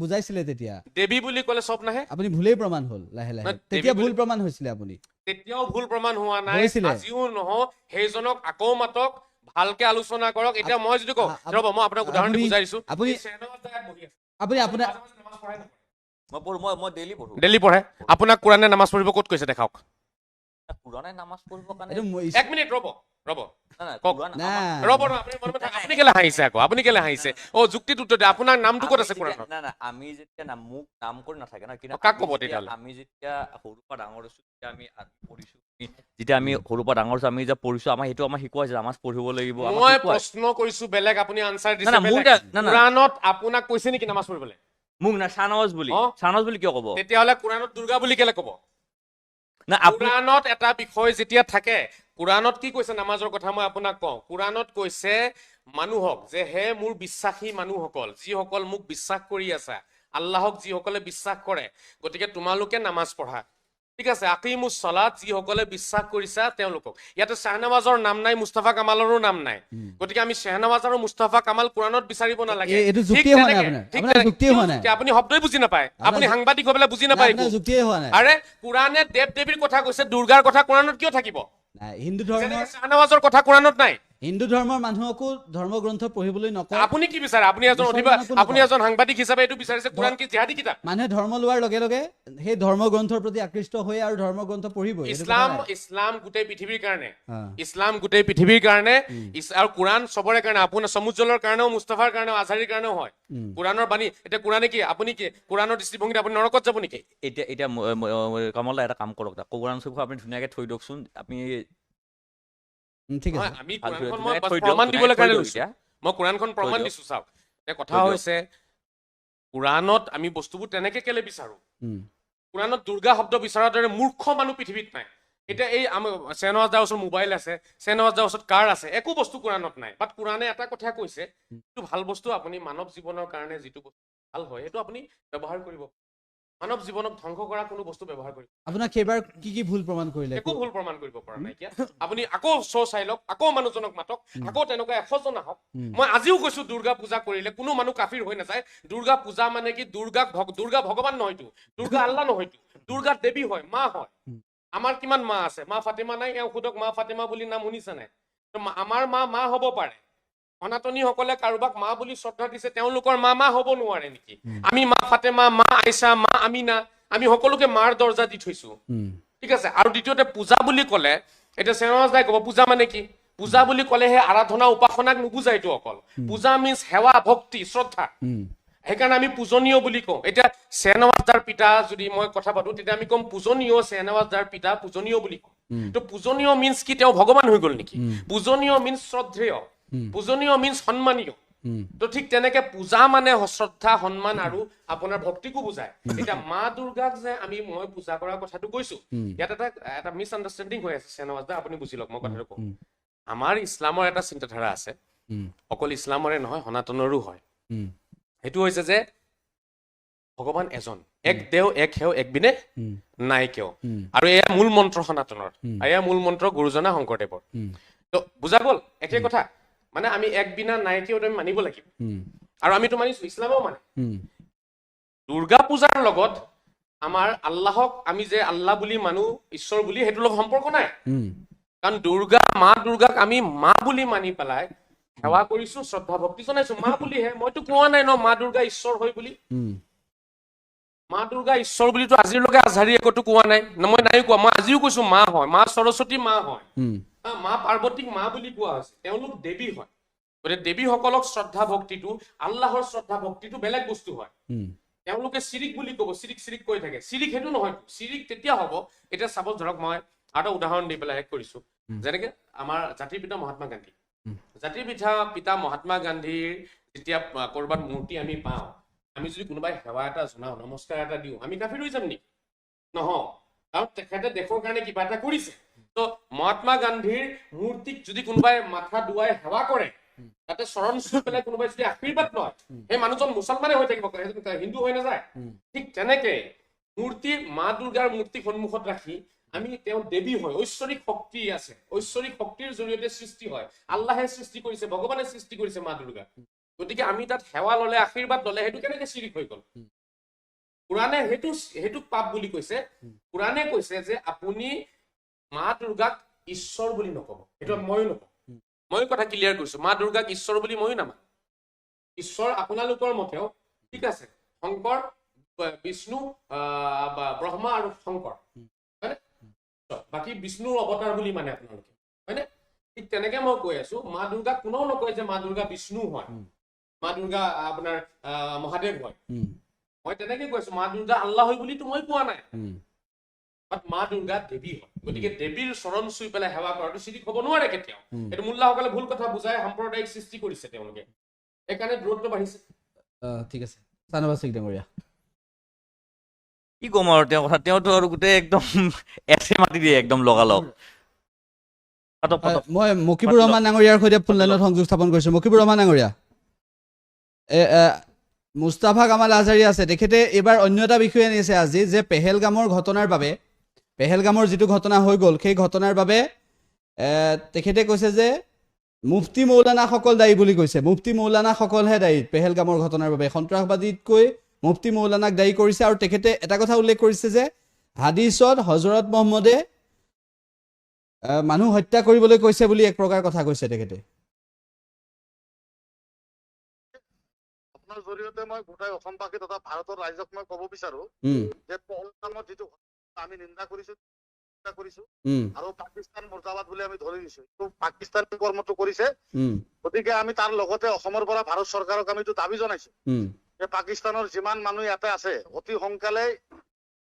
বুজাইছিলে তেতিয়া দেৱী বুলি ক'লে চব নাহে। আপুনি ভুলেই প্ৰমাণ হ'ল লাহে লাহে। নহয়, তেতিয়া দেৱী ভুল বুলি- প্ৰমাণ হৈছিলে আপুনি। তেতিয়াও ভুল প্ৰমাণ হোৱা নাই, হৈছিলে। আজিও নহওক। সেইজনক আকৌ মাতক, ভালকে আলোচনা কৰক। এতিয়া মই যদি কওঁ, আ- ৰ'ব মই আপোনাক উদাহৰণ দি আপুনি- বুজাই দিছো। আপুনি- এই শ্বেহনৱাজ দাই বহি আছে। আপুনি আপোনাৰ মাজে মাজে নামাজ পঢ়াই নপঢ়ে? মই ডেইলি পঢ়ো। ডেইলি পঢ়ে। আপোনাক কোৰাণে নামাজ পঢ়িব ক'ত কৈছে দেখাওক। কোৰাণে নামাজ পঢ়িবৰ কাৰণে এইটো এক মিনিট ৰ'ব নাই, কওক। কোৰাণ নাই। ৰ'ব ৰ'ব, আপুনি কেলে হাঁহিছে আকৌ? আপুনি কেলে হাঁহিছে? যুক্তিত উত্তৰ দিয়ে। আপোনাৰ নামটো ক'ত আছে কোৰাণত? নাই আমি যেতিয়া মোক নাম কৰি নাথাকে না, কিন্তু কাক আমি ক'ব যেতিয়া- তেতিয়াহ'লে? আমি যেতিয়া সৰুৰ পৰা ডাঙৰ হৈছো, যেতিয়া আমি পঢ়িছো, যেতিয়া আমি সৰুৰ পৰা ডাঙৰ হৈছো, আমি যেতিয়া পঢ়িছো, সেইটো আমাৰ শিকোৱাইছে নামাজ পঢ়িব লাগিব। আমাক মই শিকোৱাই। প্ৰশ্ন কৰিছো বেলেগ, আপুনি আনসাৰ না, দিছে না, মোৰ বেলেগ। এতিয়া- না, না। কোৰাণত আপোনাক কৈছে নেকি নামাজ পঢ়িবলৈ? মোক না শ্বাহনৱাজ বুলি অ? শ্বাহনৱাজ বুলি কিয় ক'ব? তেতিয়াহ'লে কোৰাণত দুৰ্গা বুলি কেলে ক'ব? না আপুনি কোৰাণত এটা বিষয় যেতিয়া থাকে, কোৰাণত কি কৈছে নামাজৰ কথা মই আপোনাক কওঁ। কোৰাণত কৈছে মানুহক যে হে মোৰ বিশ্বাসী মানুহসকল, যিসকল মোক বিশ্বাস কৰি আছা, আল্লাহক যিসকলে বিশ্বাস কৰে, গতিকে তোমালোকে নামাজ পঢ়া। ঠিক আছে, আকিমুছ সালাত, যিসকলে বিশ্বাস কৰিছা তেওঁলোকক। ইয়াতে শ্বাহনৱাজৰ নাম নাই, মুস্তাফা কামালৰো নাম নাই। গতিকে আমি শ্বাহনৱাজ আৰু মুস্তাফা কামাল কোৰাণত বিচাৰিব নালাগে। এইটো ঠিক যুক্তিয়ে হোৱা নাই তেনেকে- আপোনাৰ। ঠিক আপোনাৰ তেনেকে- যুক্তিয়ে হোৱা নাই। কিয় আপুনি শব্দই বুজি নাপায়? আপুনি আপোনাৰ- সাংবাদিক হৈ পেলাই বুজি নাপায় একো। আপোনাৰ যুক্তিয়ে হোৱা নাই। আৰে কোৰাণে দেৱ দেৱীৰ কথা কৈছে, দুৰ্গাৰ কথা কোৰাণত কিয় থাকিব? নাই, হিন্দু যেনেকে ধৰ্মৰ শ্বাহনৱাজৰ কথা কোৰাণত নাই। হিন্দু ধৰ্মৰ মানুহকো ধৰ্মগ্ৰন্থ পঢ়িবলৈ নকয়। আপুনি কি বিচাৰে? আপুনি এজন মুছলমানকো আপুনি নকয়। এজন সাংবাদিক হিচাপে এইটো বিচাৰিছে কোৰাণ কি জিহাদী কিতাপ? মানুহে ধৰ্ম লোৱাৰ লগে লগে সেই ধৰ্মগ্ৰন্থৰ প্ৰতি আকৃষ্ট হৈ আৰু ধৰ্মগ্ৰন্থ পঢ়িবই। এইটো কথা নাই। ইছলাম গোটেই পৃথিৱীৰ কাৰণে, অ। ইছলাম গোটেই পৃথিৱীৰ কাৰণে, আৰু কোৰাণ চবৰে কাৰণে, আপোনাৰ সমুজ্জ্বলৰ কাৰণেও, মুস্তাফাৰ কাৰণেও, আজহাৰীৰ কাৰণেও হয়। কোৰাণৰ বাণী। এতিয়া কোৰাণে কি, আপুনি কি কোৰাণৰ দৃষ্টিভংগীত আপুনি নৰকত যাব নেকি? এতিয়া কমল দা এটা কাম কৰক, কোৰাণ চকু আপুনি ধুনীয়াকে থৈ দিয়কচোন। আপুনি ঠিক আছে। নহয়, আমি ভাল কোৰাণখন ধুনীয়াকে মই থৈ দিয়ক, প্ৰমাণ দিবলৈ থৈ কাৰণে দিয়ক লৈছো। এতিয়া। মই কোৰাণখন প্ৰমাণ দিয়ক। দিছো, চাওক। এতিয়া কথা থৈ দিয়ক। হৈছে কোৰাণত আমি বস্তুবোৰ তেনেকে কেলে বিচাৰো? উম। কোৰাণত দুৰ্গা শব্দ বিচৰাৰ দৰে মূৰ্খ মানুহ পৃথিৱীত নাই। এতিয়া এই শ্বাহনৱাজ দাৰ ওচৰত মোবাইল আছে, শ্বাহনৱাজ দাৰ ওচৰত কাৰ আছে, একো বস্তু কোৰাণত নাই। বাট কোৰাণে এটা কথা কৈছে, যিটো ভাল বস্তু আপুনি মানৱ জীৱনৰ কাৰণে যিটো বস্তু ভাল হয়, সেইটো আপুনি ব্যৱহাৰ কৰিব। মানৱ জীৱনক ধ্বংস কৰা কোনো বস্তু ব্যৱহাৰ কৰিব। আপোনাক সেইবাৰ কি কি ভুল প্ৰমাণ কৰিলে? একো ভুল প্ৰমাণ কৰিব পৰা নাইকিয়া। আপুনি আকৌ শ্ব' চাই লওক, আকৌ মানুহজনক মাতক, আকৌ তেনেকুৱা 100 জন আহক। মই আজিও কৈছো দুৰ্গা পূজা কৰিলে কোনো মানুহ কাফিৰ হৈ নাযায়। দুৰ্গা পূজা মানে কি, দুৰ্গা ভগৱান নহয়তো, দুৰ্গা আল্লাহ নহয়তো, দুৰ্গা দেৱী হয়, মা হয়। আমাৰ কিমান মা আছে? মা ফাতেমা নাই? এওঁ সুধক, মা ফাতেমা বুলি নাম শুনিছে নাই? আমাৰ মা হ'ব পাৰে। সনাতনীসকলে কাৰোবাক মা বুলি শ্ৰদ্ধা দিছে, তেওঁলোকৰ মা হ'ব নোৱাৰে নেকি? আমি মা ফাতেমা, মা আইছা, মা আমিনা, আমি সকলোকে মাৰ দৰ্জা দি থৈছো। ঠিক আছে। আৰু দ্বিতীয়তে পূজা বুলি ক'লে, এতিয়া শ্বাহনৱাজ দাই ক'ব পূজা মানে কি? পূজা বুলি ক'লে সেই আৰাধনা উপাসনাক নুবুজাইতো অকল। পূজা মিন্স সেৱা, ভক্তি, শ্ৰদ্ধা। সেইকাৰণে আমি পূজনীয় বুলি কওঁ। এতিয়া শ্বাহনৱাজ দাৰ পিতা যদি মই কথা পাতো, তেতিয়া আমি ক'ম পূজনীয়, শ্বাহনৱাজ দাৰ পিতা পূজনীয় বুলি কওঁ। তো পূজনীয় মিন্স কি তেওঁ ভগৱান হৈ গ'ল নেকি? পূজনীয় মিন্স শ্ৰদ্ধেয়, পূজনীয় মিন্স সন্মানীয়। তো ঠিক তেনেকে পূজা মানে শ্ৰদ্ধা, সন্মান আৰু আপোনাৰ ভক্তিকো বুজায়। এতিয়া মা দুৰ্গাক যে মই পূজা কৰাৰ কথাটো কৈছো, ইয়াত এটা মিছ আণ্ডাৰষ্টেণ্ডিং হৈ আছে শ্বাহনৱাজ দা, আপুনি বুজি লওক মই কথাটো কওঁ। আমাৰ ইছলামৰ এটা চিন্তাধাৰা আছে, অকল ইছলামৰে নহয় সনাতনৰো হয়। সেইটো হৈছে যে ভগৱান এজন, এক দেও এক সেও এক বিনে নাই কেও। আৰু এয়া মূল মন্ত্ৰ সনাতনৰ, এয়া মূল মন্ত্ৰ গুৰুজনা শংকৰদেৱৰ। তো বুজা গ'ল একে কথা। মানে আমি এক বিনা নাই কেও আমি মানিব লাগিব, আৰু আমিতো মানিছো, ইছলামেও মানে। দুৰ্গা পূজাৰ লগত আমাৰ আল্লাহক আমি যে আল্লাহ বুলি মানো, ঈশ্বৰ বুলি, সেইটোৰ লগত সম্পৰ্ক নাই। কাৰণ মা দুৰ্গাক আমি মা বুলি মানি পেলাই সেৱা কৰিছো, শ্ৰদ্ধা ভক্তি জনাইছো, মা বুলিহে। মইতো কোৱা নাই ন মা দুৰ্গা ঈশ্বৰ হয় বুলি। মা দুৰ্গা ঈশ্বৰ বুলিতো আজিলৈকে আজহাৰীয়ে ক'তো কোৱা নাই, মই নাই কোৱা, মই আজিও কৈছো মা হয়, মা সৰস্বতী মা হয়, মা পাৰ্বতীক মা বুলি কোৱা হৈছে, তেওঁলোক দেৱী হয়। গতিকে দেৱীসকলক শ্ৰদ্ধা ভক্তিটো, আল্লাহৰ শ্ৰদ্ধা ভক্তিটো বেলেগ বস্তু হয়। তেওঁলোকে চিৰিক বুলি ক'ব, চিৰিক চিৰিক কৈ থাকে, চিৰিক সেইটো নহয়। চিৰিক তেতিয়া হ'ব, এতিয়া চাব ধৰক মই আৰু এটা উদাহৰণ দি পেলাই শেষ কৰিছো। যেনেকে আমাৰ জাতিৰ পিতা মহাত্মা গান্ধী, জাতিৰ পিতা মহাত্মা গান্ধীৰ যেতিয়া ক'ৰবাত মূৰ্তি আমি পাওঁ, আমি যদি কোনোবাই সেৱা এটা জনাওঁ, নমস্কাৰ এটা দিওঁ, আমি কাফিৰ হৈ যাম নেকি? নহয়, কাৰণ তেখেতে দেশৰ কাৰণে কিবা এটা কৰিছে। তো মহাত্মা গান্ধীৰ মূৰ্তিক যদি কোনোবাই মাথা দুৱাই সেৱা কৰে, তাতে চৰণ চুই পেলাই কোনোবাই যদি আশীৰ্বাদ লয়, সেই মানুহজন মুছলমানে হৈ থাকিব, হিন্দু হৈ নাযায়। ঠিক তেনেকে মূৰ্তি, মা দুৰ্গাৰ মূৰ্তি সন্মুখত ৰাখি আমি তেওঁ দেৱী হয়, ঐশ্বৰিক শক্তি আছে, ঐশ্বৰিক শক্তিৰ জৰিয়তে সৃষ্টি হয়, আল্লাহে সৃষ্টি কৰিছে, ভগৱানে সৃষ্টি কৰিছে মা দুৰ্গা। গতিকে আমি তাত সেৱা ললে, আশীৰ্বাদ ললে, সেইটো কেনেকে চিৰিক হৈ গ'ল? কুৰাণে সেইটোক পাপ বুলি কৈছে। কুৰাণে কৈছে যে আপুনি মা দুৰ্গাক ঈশ্বৰ বুলি নকব, সেইটো ময়ো নকওঁ। ময়ো কথা ক্লিয়াৰ কৰিছো, মা দুৰ্গাক ঈশ্বৰ বুলি ময়ো নামানো। ঈশ্বৰ আপোনালোকৰ মতেও ঠিক আছে, শংকৰ, বিষ্ণু, ব্ৰহ্মা আৰু শংকৰ, হয়নে? বাকী বিষ্ণুৰ অৱতাৰ বুলি মানে আপোনালোকে, হয়নে? ঠিক তেনেকে মই কৈ আছো, মা দুৰ্গাক কোনেও নকয় যে মা দুৰ্গা বিষ্ণু হয়, মা দুৰ্গা আপোনাৰ মহাদেৱ হয়। মই তেনেকে কৈছো, মা দুৰ্গা আল্লাহ হয় বুলিতো মই কোৱা নাই, মা দুৰ্গা দেৱী হয়। গতিকে দেৱীৰ চৰণ চুই পেলাই সেৱা কৰাটো চিৰিক হ'ব নোৱাৰে কেতিয়াও। এইটো মোল্লাসকলে ভুল কথা বুজাই সাম্প্ৰদায়িক সৃষ্টি কৰিছে তেওঁলোকে, সেইকাৰণে দূৰত্ব বাঢ়িছে। ঠিক আছে, চানবাজ সিং ডাঙৰীয়া। কি ক'ম আৰু তেওঁৰ কথা, তেওঁতো আৰু গোটেই একদম এছে মাতি দিয়ে একদম লগালগ। মই মকিবুৰ ৰহমান ডাঙৰীয়াৰ সৈতে ফোন লাইনত সংযোগ স্থাপন কৰিছো। মকিবুৰ ৰহমান ডাঙৰীয়া, মুস্তাফা কামাল আজহাৰী আছে, তেখেতে এইবাৰ অন্য এটা বিষয় আনিছে আজি, যে পেহেলগামৰ ঘটনাৰ বাবে, পেহেলগামৰ যিটো ঘটনা হৈ গ'ল, সেই ঘটনাৰ বাবে তেখেতে কৈছে যে মুফতি মৌলানাসকল দায়ী বুলি কৈছে। মুফতি মৌলানাসকলহে দায়ী পেহেলগামৰ ঘটনাৰ বাবে, সন্ত্ৰাসবাদীতকৈ মুফতি মৌলানাক দায়ী কৰিছে। আৰু তেখেতে এটা কথা উল্লেখ কৰিছে যে হাদিছত হজৰত মহম্মদে মানুহ হত্যা কৰিবলৈ কৈছে বুলি এক প্ৰকাৰ কথা কৈছে তেখেতে। আপোনাৰ জৰিয়তে মই গোটেই অসমবাসী তথা ভাৰতৰ ৰাইজক মই ক'ব বিচাৰো যে পহলগামত যিটো আমি নিন্দা কৰিছো আৰু পাকিস্তান মুৰ্দাবাদ বুলি আমি ধৰি দিছো, পাকিস্তান কৰ্মটো কৰিছে। গতিকে আমি তাৰ লগতে অসমৰ পৰা ভাৰত চৰকাৰক আমি দাবী জনাইছো যে পাকিস্তানৰ যিমান মানুহ ইয়াতে আছে অতি সোনকালে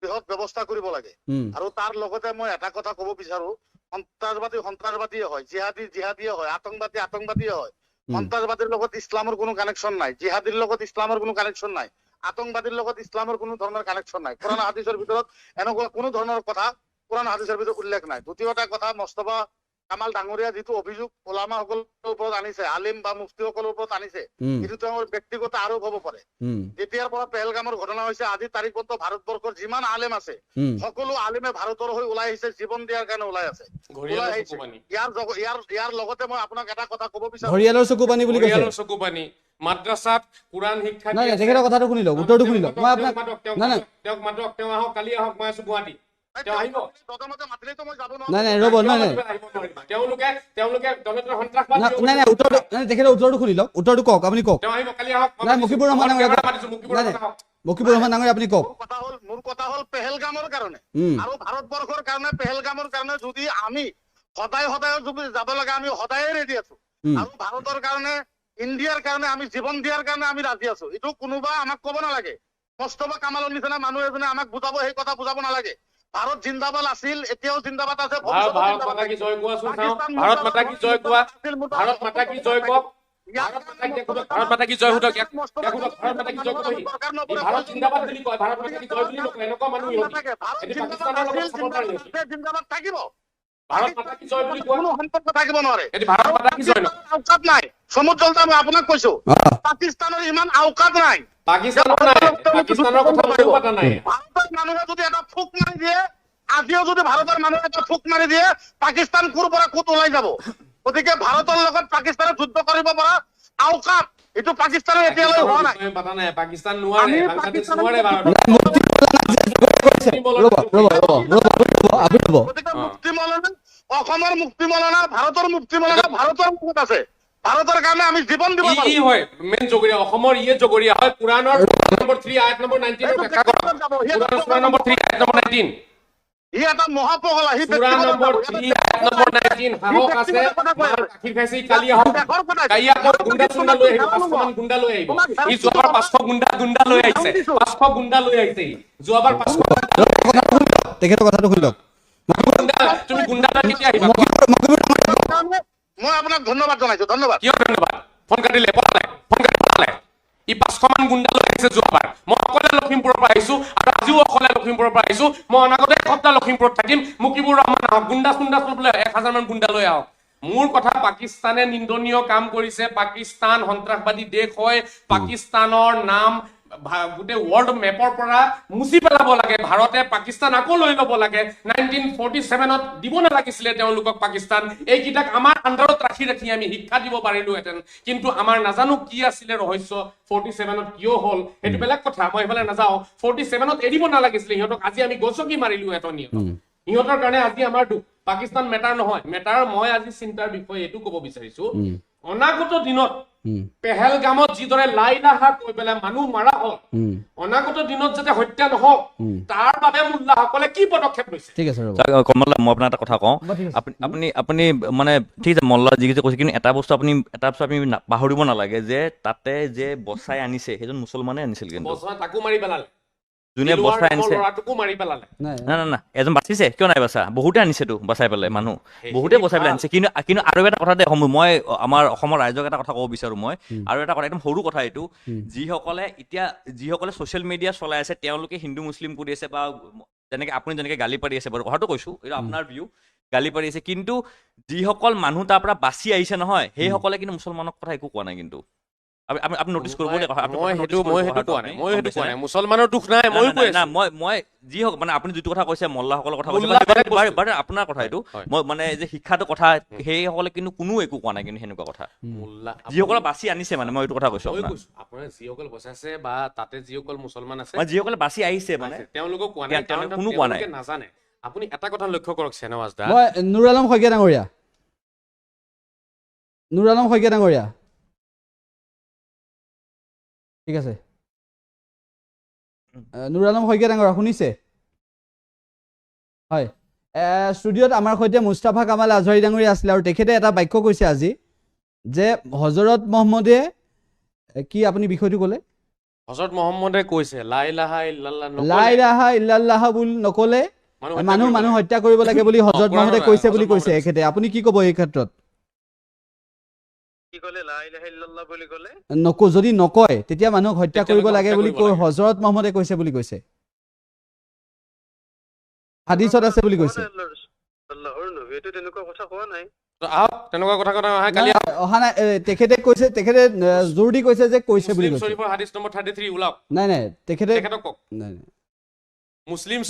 বৃহৎ ব্যৱস্থা কৰিব লাগে। আৰু তাৰ লগতে মই এটা কথা ক'ব বিচাৰো, সন্ত্ৰাসবাদীয়ে হয়, জিহাদীয়ে হয়, আতংকবাদীয়ে হয়। সন্ত্ৰাসবাদীৰ লগত ইছলামৰ কোনো কানেকশ্যন নাই, জিহাদীৰ লগত ইছলামৰ কোনো কানেকশ্যন নাই, আতংকবাদীৰ লগত ইছলামৰ কোনো ধৰণৰ কানেকশ্যন নাই। কোৰাণ হাদিছৰ ভিতৰত এনেকুৱা কোনো ধৰণৰ কথা কোৰাণ হাদিছৰ ভিতৰত উল্লেখ নাই। দ্বিতীয়টা কথা, মুস্তাফা কামাল ডাঙৰীয়া যিটো অভিযোগ ওলামাসকলৰ ওপৰত আনিছে, আলিম বা মুফতিসকলৰ ওপৰত আনিছে, এইটো তেওঁৰ ব্যক্তিগত আৰোপ হ'ব পাৰে। যেতিয়াৰ পৰা পেহেলগামৰ ঘটনা হৈছে আজি তাৰিখত ভাৰতবৰ্ষৰ যিমান আলেম আছে সকলো আলেমে ভাৰতৰ হৈ ওলাই আহিছে, জীৱন দিয়াৰ কাৰণে ওলাই আছে। ইয়াৰ লগতে মই আপোনাক এটা কথা ক'ব বিচাৰো, ঘৰিয়ালৰ চকুপানী বুলি কৈছে, চকুপানী মাদ্ৰাসাত কুৰাণ শিক্ষা নাই নাই, তেখেতৰ কথাটো শুনি লওক, উত্তৰটো শুনি লওক। মই আপোনাক নাই নাই তেওঁক মাতক, তেওঁ আহক, কালি আহক, মই আছো গুৱাহাটী, তেওঁ আহিব। নাই নাই ৰ'ব, নাই নাই নাই নাই, উত্তৰটো নাই, তেখেতৰ উত্তৰটো শুনি লওক, উত্তৰটো কওক, আপুনি কওক। নাই মকিবুৰ ৰহমান ডাঙৰীয়া, নাই নাই মকিবুৰ ৰহমান ডাঙৰীয়া আপুনি কওক। মোৰ কথা হ'ল পেহেলগামৰ কাৰণে আৰু ভাৰতবৰ্ষৰ কাৰণে, পেহেলগামৰ কাৰণে যদি আমি সদায় যদি যাব লাগে, আমি সদায়ে ৰেডি আছো। আৰু ভাৰতৰ কাৰণে, ইণ্ডিয়াৰ কাৰণে আমি জীৱন দিয়াৰ কাৰণে আমি ৰাজি আছো। এইটো কোনোবা আমাক ক'ব নালাগে, মুস্তাফা কামালৰ নিচিনা মানুহ এজনে আমাক বুজাব, সেই কথা বুজাব নালাগে। ভাৰত জিন্দাবাদ আছিল, এতিয়াও জিন্দাবাদ আছে। ভাৰত মাতা কি জয় কোৱা, ভাৰত মাতা কি জয় কোৱা, ভাৰত মাতা কি জয় কওক, ভাৰত মাতা কি জয় সুধক, ভাৰত মাতা কি জয় কবহি, ভাৰত জিন্দাবাদ বুলি কয়, ভাৰত মাতা কি জয় বুলি নকয়, এনেকুৱা মানুহ জিন্দাবাদ থাকিব। ভাৰত মাতা কি জয় বুলি কোৱা কোনো সম্পৰ্ক থাকিব নোৱাৰে। ভাৰত মাতা কি জয় আওকাত নাই, সমুদ্ৰ জলতা মই আপোনাক কৈছো, পাকিস্তানৰ ইমান আওকাত নাই, পাকিস্তানৰ কথা ময়ো পতা নাই। ভাৰতৰ মানুহে যদি এটা ফুক মাৰি দিয়ে, আজিও যদি ভাৰতৰ মানুহে এটা ফুক মাৰি দিয়ে, পাকিস্তান ক'ৰ পৰা ক'ত ওলাই যাব। গতিকে ভাৰতৰ লগত পাকিস্তানে যুদ্ধ কৰিব পৰা আওকাত এইটো পাকিস্তানৰ এতিয়ালৈ হোৱা নাই। পাকিস্তান নোৱাৰে, বাংলাদেশ নোৱাৰে। মুক্তি মৌলানা, অসমৰ মুক্তি মৌলানা, ভাৰতৰ মুক্তি মৌলানা ভাৰতৰ মুখত আছে। ভাৰতৰ কাৰণে আমি জীৱন দিব পাৰো। ই হয় মেইন জগৰীয়া, অসমৰ ইয়ে জগৰীয়া হয়। কুৰাণৰ নম্বৰ 3 আয়াত নম্বৰ 19 ব্যাখ্যা কৰা। কুৰাণৰ সূৰা নম্বৰ 3 আয়াত নম্বৰ 19। ই এটা মহাপগলা, সি সূৰা নম্বৰ 3 আয়াত নম্বৰ 19 সাহস আছে, মাৰ গাখীৰ খাইছে, ই কালি আহক। কালি আকৌ গুণ্ডা চুণ্ডা লৈ আহিব, 500 মান গুণ্ডা লৈ আহিব। ই যোৱাবাৰ 500 গুণ্ডা লৈ আহিছে, 500 গুণ্ডা লৈ আহিছে। যোৱাবাৰ 500 তেখেতৰ কথাটো শুনি লওক। গুণ্ডা, তুমি গুণ্ডা লৈ কেতিয়া আহিবা? মই আপোনাক ধন্যবাদ জনাইছো, ধন্যবাদ। কিয় ধন্যবাদ? ফোন কাটিলে পলালে, ফোন কাটি পলালে। ই 500 মান গুণ্ডা লৈ আহিছে যোৱাবাৰ। মই অকলে লখিমপুৰৰ পৰা আহিছো আৰু আজিও অকলে লখিমপুৰৰ পৰা আহিছো। মই অনাগতে এসপ্তাহ লখিমপুৰত থাকিম। মুকিবুৰ ৰহমান আহক, গুণ্ডা চুণ্ডা চব লৈ 1000 মান গুণ্ডা লৈ আহক। মোৰ কথা, পাকিস্তানে নিন্দনীয় কাম কৰিছে। পাকিস্তান সন্ত্ৰাসবাদী দেশ হয়। পাকিস্তানৰ নাম গোটেই ৱৰ্ল্ড মেপৰ পৰা মুচি পেলাব লাগে। ভাৰতে পাকিস্তান আকৌ লৈ ল'ব লাগে। 1947ত দিব নালাগিছিলে তেওঁলোকক পাকিস্তান। এইকেইটাক আমাৰ আণ্ডাৰত ৰাখি আমি শিক্ষা দিব পাৰিলোহেঁতেন, কিন্তু আমাৰ নাজানো কি আছিলে ৰহস্য। 47ত কিয় হ'ল সেইটো বেলেগ কথা, মই এইফালে নাযাওঁ। 47ত এৰিব নালাগিছিলে সিহঁতক। আজি আমি গছকি মাৰিলোহেঁতেন সিহঁতৰ কাৰণে। আজি আমাৰ দুখ। পাকিস্তান মেটাৰ নহয়, মেটাৰ মই আজি চিন্তাৰ বিষয়ে এইটো ক'ব বিচাৰিছো। অনাগত দিনত পেহেলগামত যিদৰে লাইলাহা কৈ পেলাই মানুহ মাৰা হ'ল, অনাগত দিনত যাতে হত্যা নহওক তাৰ বাবে মোল্লাসকলে কি পদক্ষেপ লৈছে? ঠিক আছে ৰ'ব। কমলা, মই আপোনাক এটা কথা কওঁ। আপুনি মানে ঠিক আছে, মল্লা যিকেইটা কৈছে, কিন্তু এটা বস্তু আপুনি পাহৰিব নালাগে যে তাতে যে বচাই আনিছে সেইজন মুছলমানে আনিছিল। কিন্তু বছৰ তাকো মাৰি পেলালে, যোনে বচাই আনিছে ল'ৰাটোকো মাৰি পেলালে। না এজন বাচিছে, কিয় নাই বাচা? বহুতে আনিছেতো বচাই পেলাই, মানুহ বহুতে বচাই পেলাই আনিছে। কিন্তু আৰু এটা কথা দে, মই আমাৰ অসমৰ ৰাইজক এটা কথা ক'ব বিচাৰো। মই আৰু এটা কথা, একদম সৰু কথা এইটো, যিসকলে ছ'চিয়েল মিডিয়া চলাই আছে তেওঁলোকে হিন্দু মুছলিম কৰি আছে, বা আপুনি যেনেকে গালি পাৰি আছে, বাৰু কথাটো কৈছো, এইটো আপোনাৰ ভিউ, গালি পাৰি আছে। কিন্তু যিসকল মানুহ তাৰ পৰা বাচি আহিছে নহয়, সেইসকলে কিন্তু মুছলমানৰ কথা একো কোৱা নাই। কিন্তু আপুনি নটিচ কৰিব দেই, মই সেইটো কোৱা নাই, মুছলমানৰ দুখ নাই, মই কৈ আছো। মই যি হওক, মানে আপুনি যিটো কথা কৈছে মল্লাসকলৰ কথা কৈছে, আপোনাৰ কথা এইটো, মই মানে যে শিক্ষাটো কথা, সেইসকলে কিন্তু কোনো একো কোৱা নাই। কিন্তু সেনেকুৱা কথা যিসকলে বাচি আনিছে, মানে মই এইটো কথা কৈছো। আপোনাৰ যিসকল বচাইছে বা তাতে যিসকল মুছলমান আছে, যিসকলে বাচি আহিছে, মানে তেওঁলোকক কোৱা নাই, কোনো কোৱা নাই, নাজানে। আপুনি এটা কথা লক্ষ্য কৰক শ্বেনৱাজ দা, মই নুৰ আলম শইকীয়া ডাঙৰীয়া, ঠিক আছে। নুৰ আলম শইকীয়া ডাঙৰীয়া শুনিছে? হয়, ষ্টুডিঅ'ত আমাৰ সৈতে মুস্তাফা কামাল আজহাৰী ডাঙৰীয়া আছিলে, আৰু তেখেতে এটা বাক্য কৈছে আজি যে হজৰত মহম্মদে কি, আপুনি বিষয়টো ক'লে? হজৰত মহম্মদে কৈছে লা ইলাহা ইল্লাল্লাহ বুলি নকলে মানুহ হত্যা কৰিব লাগে বুলি হজৰত মহম্মদে কৈছে বুলি কৈছে এখেতে। আপুনি কি ক'ব এই ক্ষেত্ৰত? যদি নকয় তেতিয়া মানুহক হত্যা কৰিব লাগে বুলি কৈ হজৰত মহম্মদে কৈছে বুলি কৈছে, হাদিছত আছে বুলি কৈছে। অহা নাই, তেখেতে কৈছে, তেখেতে জোৰ দি কৈছে যে কৈছে বুলি কৈছে। নাই নাই, তেখেতে মুছলিম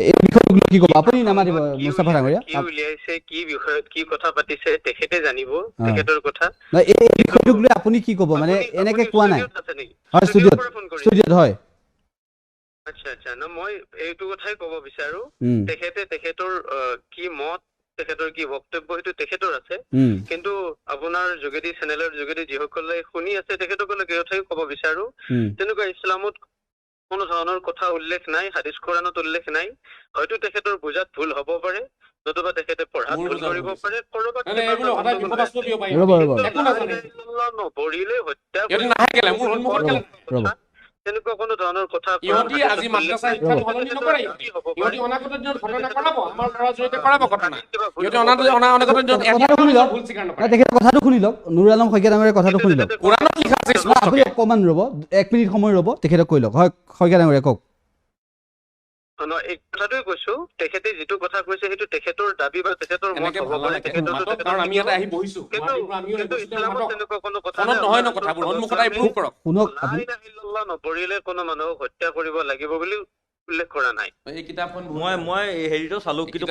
এই বিষয়টো কি ক'ব? আপুনি নামাতিব মুস্তাফা ডাঙৰীয়া, কি উলিয়াইছে, কি বিষয়ত কি কথা পাতিছে তেখেতে জানিব, তেখেতৰ কথা। এই বিষয়টোক লৈ আপুনি কি ক'ব? মানে এনেকে কোৱা নাই। হয়, ষ্টুডিঅ'ত হয়। আচ্ছা আচ্ছা, মই এইটো কথাই ক'ব বিচাৰো, তেখেতৰ কি মত, তেখেতৰ কি বক্তব্য, সেইটো তেখেতৰ আছে। কিন্তু আপোনাৰ যোগেদি, চেনেলৰ যোগেদি যিসকলে শুনি আছে, তেখেতসকলে এই কথাই ক'ব বিচাৰো, তেনেকুৱা ইছলামত কোনো ধৰণৰ কথা উল্লেখ নাই, হাদিছ কোৰাণত উল্লেখ নাই। হয়তো তেখেতৰ বুজাত ভুল হ'ব পাৰে, নতুবা তেখেতে পঢ়াত ভুল কৰিব পাৰে, নপঢ়িলে হত্যা তেনেকুৱা কোনো ধৰণৰ কথা কথাটো শুনি লওক। নুৰ আলম শইকীয়া ডাঙৰীয়া কথাটো শুনি লওক। আপুনি অকণমান ৰ'ব, 1 মিনিট সময় ৰ'ব, তেখেতক কৈ লওক। হয় শইকীয়া ডাঙৰীয়া কওক। এই কথাটোৱে কৈছো, তেখেতে যিটো কথা কৈছে সেইটো তেখেতৰ দাবী বা তেখেতৰ মত হ'ব পাৰে। নপঢ়িলে কোনো মানুহক হত্যা কৰিব লাগিব বুলি উল্লেখ কৰা নাই। মই হেৰিটো চালো, কিন্তু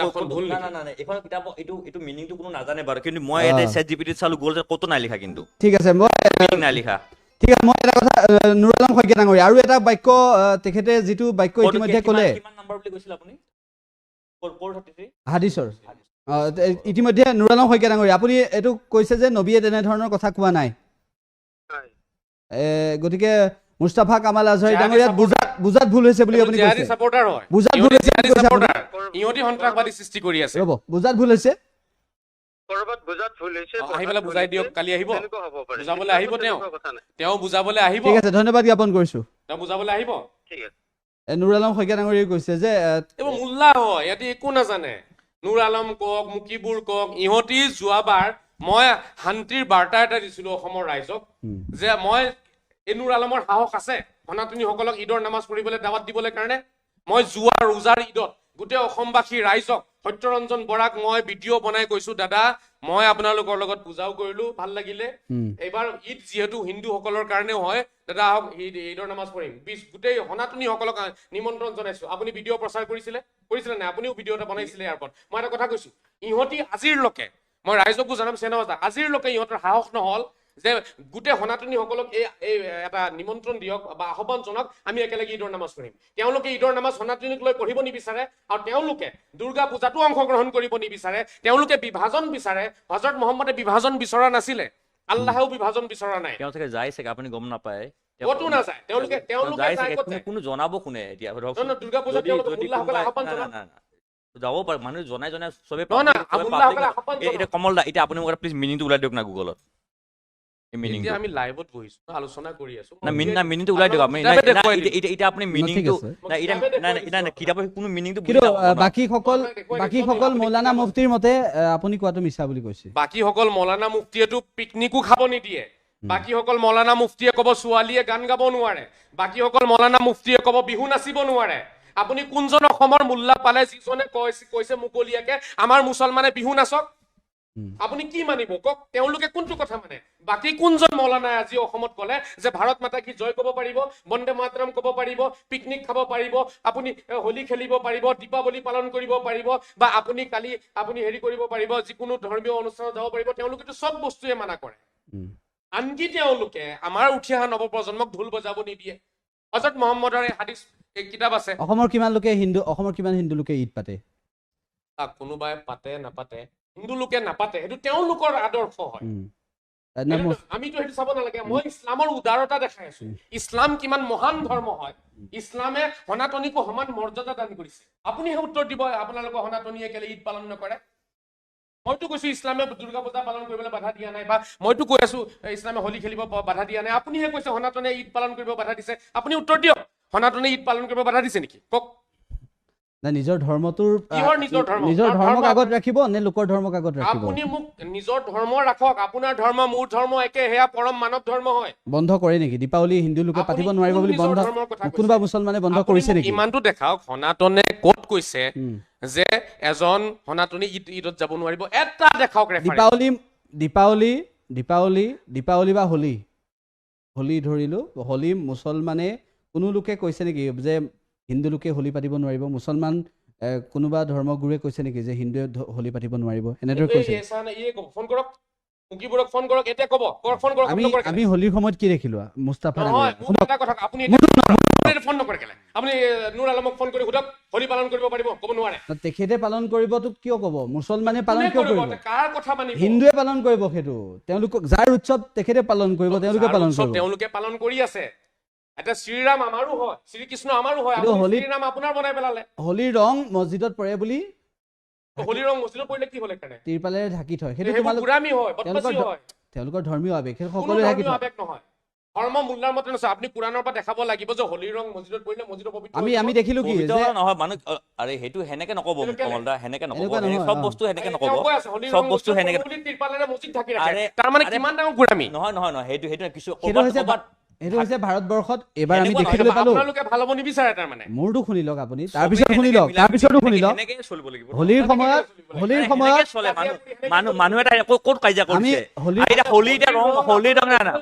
এইখন কিতাপ এইটো মিনিংটো কোনো নাজানে বাৰু, কিন্তু মই এটা ChatGPT চালো, গ'ল যে ক'তো নাই লিখা। কিন্তু ঠিক আছে, মই নাই লিখা। ঠিক আছে, মই এটা কথা, নুৰ আলম শইকীয়া ডাঙৰীয়া, আৰু এটা বাক্য তেখেতে যিটো বাক্য ইতিমধ্যে ক'লে, হাদিছৰ ইতিমধ্যে নুৰ আলম শইকীয়া ডাঙৰীয়া আপুনি এইটো কৈছে যে নবীয়ে তেনেধৰণৰ কথা কোৱা নাই হয়। গতিকে মুস্তাফা কামাল আজহাৰী ডাঙৰীয়াত বুজাত ভুল হৈছে বুলি আপুনি জিহাদী কৈছে সাপোৰ্টাৰ হয় বুজাত ভুল হৈছে বুলি কৈছে আপুনি। ইহঁতি সন্ত্ৰাসবাদী সৃষ্টি কৰি আছে ৰ'ব বুজাত ভুল হৈছে কৰবাত বুজাত ভুল হৈছে আহি পেলাই বুজাই দিয়ক কালি আহিব তেনেকুৱা হ'ব পাৰে বুজাবলৈ আহিব তেওঁ তেনেকুৱা কথা নাই তেওঁ বুজাবলৈ আহিব ঠিক আছে ধন্যবাদ জ্ঞাপন কৰিছোঁ তেওঁ বুজাবলৈ আহিব ঠিক আছে নুৰ আলম শইকীয়া ডাঙৰীয়াই কৈছে যে এইবোৰ মোল্লা হয় ইহঁতি একো নাজানে নুৰ আলম কওক মুকিবুৰ কওক ইহঁতি যোৱাবাৰ মই শান্তিৰ বাৰ্তা এটা দিছিলো অসমৰ ৰাইজক যে মই এই নুৰ আলমৰ সাহস আছে সনাতনীসকলক ঈদৰ নামাজ পঢ়িবলৈ দাৱাত দিবলৈ কাৰণে মই যোৱা ৰোজাৰ ঈদত গোটেই অসমবাসী ৰাইজক সত্যৰঞ্জন বৰাক মই ভিডিঅ' বনাই কৈছো দাদা মই আপোনালোকৰ লগত পূজাও কৰিলো ভাল লাগিলে এইবাৰ ঈদ যিহেতু হিন্দুসকলৰ কাৰণেও হয় দাদা আহক ঈদৰ নামাজ পঢ়িম গোটেই সনাতনীসকলক নিমন্ত্ৰণ জনাইছো আপুনি ভিডিঅ' প্ৰচাৰ কৰিছিলে নাই আপুনিও ভিডিঅ' এটা বনাইছিলে ইয়াৰ ওপৰত মই এটা কথা কৈছো ইহঁতি আজিৰলৈকে মই ৰাইজকো জনাম চেনাবাজা আজিৰলৈকে ইহঁতৰ সাহস নহল যে গোটেই সনাতনীসকলক এই এটা নিমন্ত্ৰণ দিয়ক বা আহ্বান জনাওক আমি একেলগে ঈদৰ নামাজ পঢ়িম তেওঁলোকে ঈদৰ নামাজ সনাতনীক লৈ পঢ়িব নিবিচাৰে আৰু তেওঁলোকে দুৰ্গা পূজাতো অংশগ্ৰহণ কৰিব নিবিচাৰে তেওঁলোকে বিভাজন বিচাৰে হজৰত মহম্মদে বিভাজন বিচৰা নাছিলে আল্লাহেও বিভাজন বিচৰা নাই তেওঁ চাগে যায় চাগে আপুনি গম নাপায় ক'তো নাযায় তেওঁলোকে যায় যায় চাগে ক'ত যায়? কোনো জনাব কোনে এতিয়া ধৰকচোন দুৰ্গা পূজাত তেওঁলোকে মোল্লাসকলে আহ্বান জনাওক যাব পাৰে মানুহ জনাই চবে মোল্লাসকলে আহ্বান এতিয়া জনাওক কমল দা এতিয়া আপুনি মোক প্লিজ মিনিংটো ওলাই দিয়ক না গুগলত এতিয়া আমি লাইভত বহিছো আলোচনা কৰি আছো মিনিংটো ওলাই দিয়ক আপুনি এতিয়া আপুনি মিনিংটো কিতাপৰ কোনো মিনিংটো কিন্তু বাকীসকল মৌলানা মুফতিৰ মতে আপুনি কোৱাটো মিছা বুলি কৈছে বাকীসকল মৌলানা মুফতিয়েতো পিকনিকো খাব নিদিয়ে বাকীসকল মৌলানা মুফতিয়ে ক'ব ছোৱালীয়ে গান গাব নোৱাৰে বাকীসকল মৌলানা মুফতিয়ে ক'ব বিহু নাচিব নোৱাৰে আপুনি কোনজন অসমৰ মোল্লা পালে যিজনে কৈছে মুকলিয়াকে আমাৰ মুছলমানে বিহু নাচক আপুনি কি মানিব কওক তেওঁলোকে কোনটো কথা মানে বাকী কোনজন মৌলানাই আজি অসমত ক'লে যে ভাৰত মাতা কি জয় ক'ব পাৰিব বন্দে মাতৰম ক'ব পাৰিব পিকনিক খাব পাৰিব আপুনি হোলী খেলিব পাৰিব দীপাৱলী পালন কৰিব পাৰিব বা আপুনি কালি আপুনি হেৰি কৰিব পাৰিব যিকোনো ধৰ্মীয় অনুষ্ঠানত যাব পাৰিব তেওঁলোকেতো চব বস্তুৱে মানা কৰে আনকি তেওঁলোকে আমাৰ উঠি অহা নৱপ্ৰজন্মক ঢোল বজাব নিদিয়ে হজৰত মহম্মদৰ এই হাদিছ কিতাপ আছে অসমৰ কিমান হিন্দু লোকে ঈদ পাতে কোনোবাই পাতে নাপাতে হিন্দু লোকে নাপাতে সেইটো তেওঁলোকৰ আদৰ্শ হয় আমিতো সেইটো চাব নালাগে মই ইছলামৰ উদাৰতা দেখাই আছো ইছলাম কিমান মহান ধৰ্ম হয় ইছলামে সনাতনীকো সমান মৰ্যাদা দান কৰিছে আপুনিহে উত্তৰ দিব আপোনালোকৰ সনাতনীয়ে কেলে ঈদ পালন নকৰে মইতো কৈছো ইছলামে দুৰ্গা পূজা পালন কৰিবলৈ বাধা দিয়া নাই বা মইতো কৈ আছো ইছলামে হোলী খেলিব বাধা দিয়া নাই আপুনিহে কৈছে সনাতনে ঈদ পালন কৰিব বাধা দিছে আপুনি উত্তৰ দিয়ক সনাতনে ঈদ পালন কৰিব বাধা দিছে নেকি কওক নিজৰ ধৰ্মটোৰ নিজৰ ধৰ্মক আগত ৰাখিব নে লোকৰ ধৰ্মক আগত ৰাখিব আপুনি মোক নিজৰ ধৰ্ম ৰাখক আপোনাৰ ধৰ্ম মোৰ ধৰ্ম একে সেয়া পৰম মানৱ ধৰ্ম হয় বন্ধ কৰে নেকি দীপাৱলী হিন্দু লোকে পাতিব নোৱাৰিব বুলি বন্ধ কোনোবা মুছলমানে বন্ধ কৰিছে নেকি ইমানটো দেখাওক সনাতনে ক'ত কৈছে যে এজন সনাতনী ঈদত যাব নোৱাৰিব এটা দেখাওক দীপাৱলী বা হোলী ধৰিলো হোলী মুছলমানে কোনো লোকে কৈছে নেকি যে হিন্দু লোকে হোলী পাতিব নোৱাৰিব মুছলমান কোনোবা ধৰ্মগুৰুৱে কৈছে নেকি যে হিন্দুৱে হোলী পাতিব নোৱাৰিব এনেদৰে কৈছে ফোন কৰক মুকিবুৰক ফোন কৰক এতিয়া ক'ব ফোন কৰক আমি হোলীৰ সময়ত কি দেখিলো মুস্তাফা এটা কথা আপুনি ফোন নকৰে কেলে আপুনি নুৰ আলমক ফোন কৰি সুধক হোলী পালন কৰিব পাৰিব ক'ব নোৱাৰে তেখেতে পালন কৰিবতো কিয় ক'ব মুছলমানে পালন কিয় কৰিব কাৰ কথা মানিব হিন্দুৱে পালন কৰিব সেইটো তেওঁলোক যাৰ উৎসৱ তেখেতে পালন কৰিব তেওঁলোকে পালন কৰি আছে এটা শ্ৰীৰাম আমাৰো হয় শ্ৰীকৃষ্ণ আমাৰো হয় শ্ৰীৰাম আপোনাৰ বনাই পেলালে হোলীৰ ৰং মছজিদত পৰে বুলি হোলীৰ ৰং মছজিদত পৰিলে কি হ'লে কাৰণে তিৰপালেৰে ঢাকি থয় সেইটো তেওঁলোকৰ ধৰ্মীয় আৱেগ সেইটো সকলোৱে ঢাকি থয় আৱেগ নহয় ধৰ্ম মূল্যৰ মতে নহয় আপুনি কুৰাণৰ পৰা দেখাব লাগিব যে হোলীৰ ৰং মছজিদত পৰিলে মছজিদৰ পবিত্ৰ আমি দেখিলো কি যে নহয় মানুহ আৰে হেতু হেনেকে নকব কমলদা হেনেকে নকব সব বস্তু হেনেকে নকব সব বস্তু হেনেকে তিৰপালেৰে মছজিদ ঢাকি ৰাখে তাৰ মানে কিমান ডাঙৰ গুৰামি নহয় হেতু কিছু এইটো হৈছে ভাৰতবৰ্ষত এবাৰ আমি দেখিবলৈ পালো আপোনালোকে ভাল হ'ব নিবিচাৰে তাৰ মানে মোৰটো শুনি লওক আপুনি তাৰপিছতো শুনি লওক হোলীৰ সময়ত মানুহ এটা ক'ত কাজিয়া কৰিছে এতিয়া হোলী এতিয়া ৰং না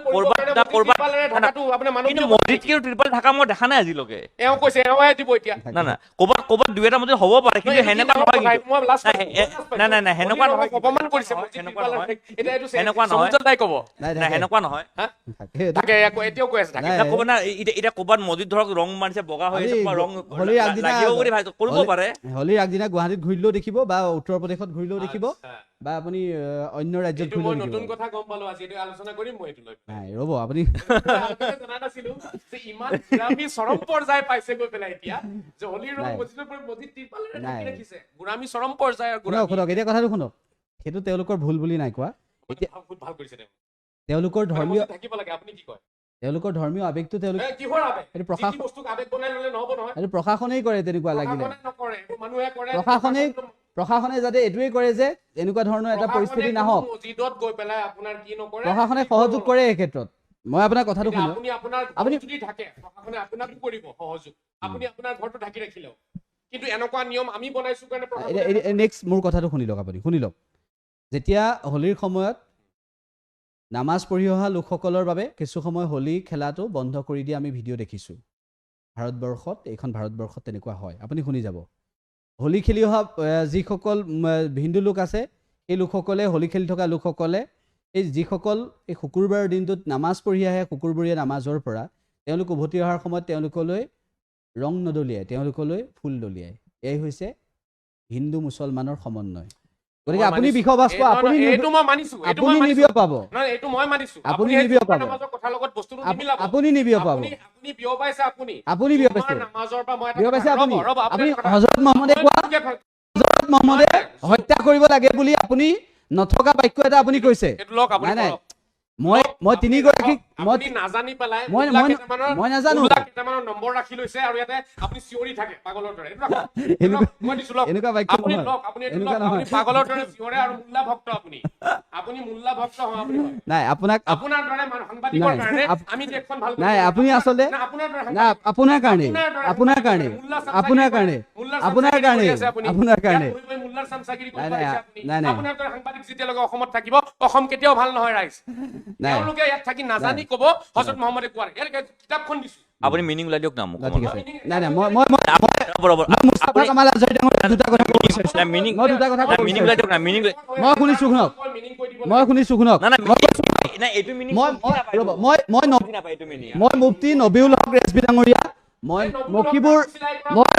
কিন্তু মছজিদ কি ত্ৰিপাল ঢাকা মই দেখা নাই আজিলৈকে এওঁ কৈছে এওঁহে দিব এতিয়া না ক'ৰবাত দুই এটা মছজিদ হ'ব পাৰে কিন্তু সেনেকুৱা নহয় নাই সেনেকুৱা নহয় অপমান কৰিছে সেনেকুৱা নহয় সেনেকুৱা নহয় সেনেকুৱা নহয় তাকে এতিয়াও কৈ আছে নাই। এটা ক'ব না এতিয়া ক'ৰবাত মছজিদ ধৰক ৰং মাৰিছে বগা হৈ আছে আমি বা ৰং হোলীৰ আগদিনা লাগিব বুলি কৰিব পাৰে হোলীৰ আগদিনা গুৱাহাটীত ঘূৰিলেও দেখিব বা উত্তৰ প্ৰদেশত ঘূৰিলেও দেখিব আচ্ছা। বা আপুনি অন্য ৰাজ্যত এইটো মই ঘূৰিলেও নতুন দেখিব কথা গম পালো আজি এইটো আলোচনা কৰিম মই এইটো লৈ নাই ৰ'ব আপুনি আগতে জনা নাছিলো যে ইমান গুৰামী চৰম পৰ্যায় পাইছে গৈ পেলাই এতিয়া যে হোলীৰ ৰং নাই। মছজিদৰ পৰা মছজিদ তিৰপালেৰে ঢাকি নাই। ৰাখিছে গুৰামী চৰম পৰ্যায়ৰ শুনক গুৰামী শুনক এতিয়া কথাটো শুনক সেইটো তেওঁলোকৰ ভুল বুলি নাই কোৱা এতিয়া বহুত ভাল কৰিছে তেওঁ তেওঁলোকৰ ধৰ্মীয় মছজিদ থাকিব লাগে আপুনি কি কয় তেওঁলোকৰ ধৰ্মীয় আৱেগটো তেওঁলোক কিহৰ আবেগ এইটো প্ৰকাশ- যি টি বস্তুক আবেগ বনাই ল'লে নহ'ব নহয় এইটো প্ৰশাসনেই কৰে তেনেকুৱা লাগিলে প্ৰশাসনে নকৰে এইটো মানুহে কৰে প্ৰশাসনে যাতে এইটোৱেই কৰে যে এনেকুৱা ধৰণৰ এটা পৰিস্থিতি নাহক মছজিদত গৈ পেলাই আপোনাৰ কি নকৰে প্ৰশাসনে সহযোগ কৰে এই ক্ষেত্ৰত মই আপোনাৰ কথাটো এতিয়া শুনো আপুনি আপোনাৰ আপুনি- ঘৰটো যদি ঢাকে প্ৰশাসনে আপোনাকো কৰিব সহযোগ আপুনি আপোনাৰ ঘৰটো ঢাকি ৰাখিলেও কিন্তু এনেকুৱা নিয়ম আমি বনাইছো কাৰণে প্ৰশাসনে নেক্সট মোৰ কথাটো শুনি লওক আপুনি শুনি লওক যেতিয়া হোলীৰ সময়ত নামাজ পঢ়ি অহা লোকসকলৰ বাবে কিছু সময় হোলী খেলাটো বন্ধ কৰি দিয়া আমি ভিডিঅ' দেখিছোঁ এইখন ভাৰতবৰ্ষত তেনেকুৱা হয় আপুনি শুনি যাব হোলী খেলি অহা যিসকল হিন্দু লোক আছে এই লোকসকলে হোলী খেলি থকা লোকসকলে এই যিসকল এই শুকুৰবাৰৰ দিনটোত নামাজ পঢ়ি আহে শুকুৰবৰীয়া নামাজৰ পৰা তেওঁলোক উভতি অহাৰ সময়ত তেওঁলোকলৈ ৰং নদলিয়াই তেওঁলোকলৈ ফুল দলিয়াই এই হৈছে হিন্দু মুছলমানৰ সমন্বয় গতিকে আপুনি বিষবাস্প আপুনি এইটো মই মানিছো এইটো আপুনি মই নিবিয় মানিছো পাব নহয় এইটো মই মানিছো আপুনি নিবিয় পাব নামাজৰ কথাৰ লগত বস্তুটো নিমিলাব আপুনি নিবিয় পাব আপুনি বিয় পাইছে আপুনি বিয় পাইছে নামাজৰ পৰা মই বিয় পাইছে আপুনি ৰ'ব আপুনি হজৰত মহম্মদে কোৱা হজৰত মহম্মদে হত্যা কৰিব লাগে বুলি আপুনি নথকা বাক্য এটা আপুনি কৈছে এইটো লওক আপুনি নাই মই তিনিগৰাকীক আপুনি নাজানি পেলাই মই নাজানো কেইটামানৰ নম্বৰ ৰাখি লৈছে আৰু ইয়াতে আপুনি চিঞৰি থাকে পাগলৰ দৰে মই দিছো লওক এনেকুৱা বাক্য আপুনি নহয় লওক আপুনি এনেকুৱা আপুনি নহয় পাগলৰ দৰে চিঞৰে আৰু মুল্লা ভক্ত আপুনি মুল্লা ভক্ত হয় আপুনি নাই আপোনাক আপোনাৰ দৰে সাংবাদিকৰ কাৰণে আমি দেশখন ভাল নাই আপুনি আচলতে আপোনাৰ দৰে না আপোনাৰ কাৰণে আপোনাৰ কাৰণে আপোনাৰ কাৰণে আপোনাৰ কাৰণে আপোনাৰ কাৰণে মুল্লাৰ চামচাগিৰি কৰিব নাই, নাই, পাৰিছে আপুনি নাই, নাই। আপোনাৰ দৰে সাংবাদিক যেতিয়ালৈকে অসমত থাকিব অসম কেতিয়াও ভাল নহয় ৰাইজ নাই তেওঁলোকে ইয়াত থাকি নাজানি ক'ব হযৰত মহম্মদে কোৱাৰ ইয়াৰ কিতাপখন দিছো আপুনি মিনিং ওলাই দিয়ক না মোক ঠিক আছে নাই নাই মই মুস্তাফা কামাল আজহাৰী ডাঙৰীয়া দুটা কথা ক'ব বিচাৰিছোঁ মিনিং মই দুটা কথা ক'ব মিনিং ওলাই বিচাৰিছোঁ দিয়ক না মিনিং মই শুনিছোঁ শুনক মিনিং কৈ দিব মই শুনিছোঁ শুনক না না মই কৈছোঁ, না এইটো মিনিং ৰ'ব নাপায় এইটো মিনিং মই মুফতি নবিউল হক ৰেজবি ডাঙৰীয়া মই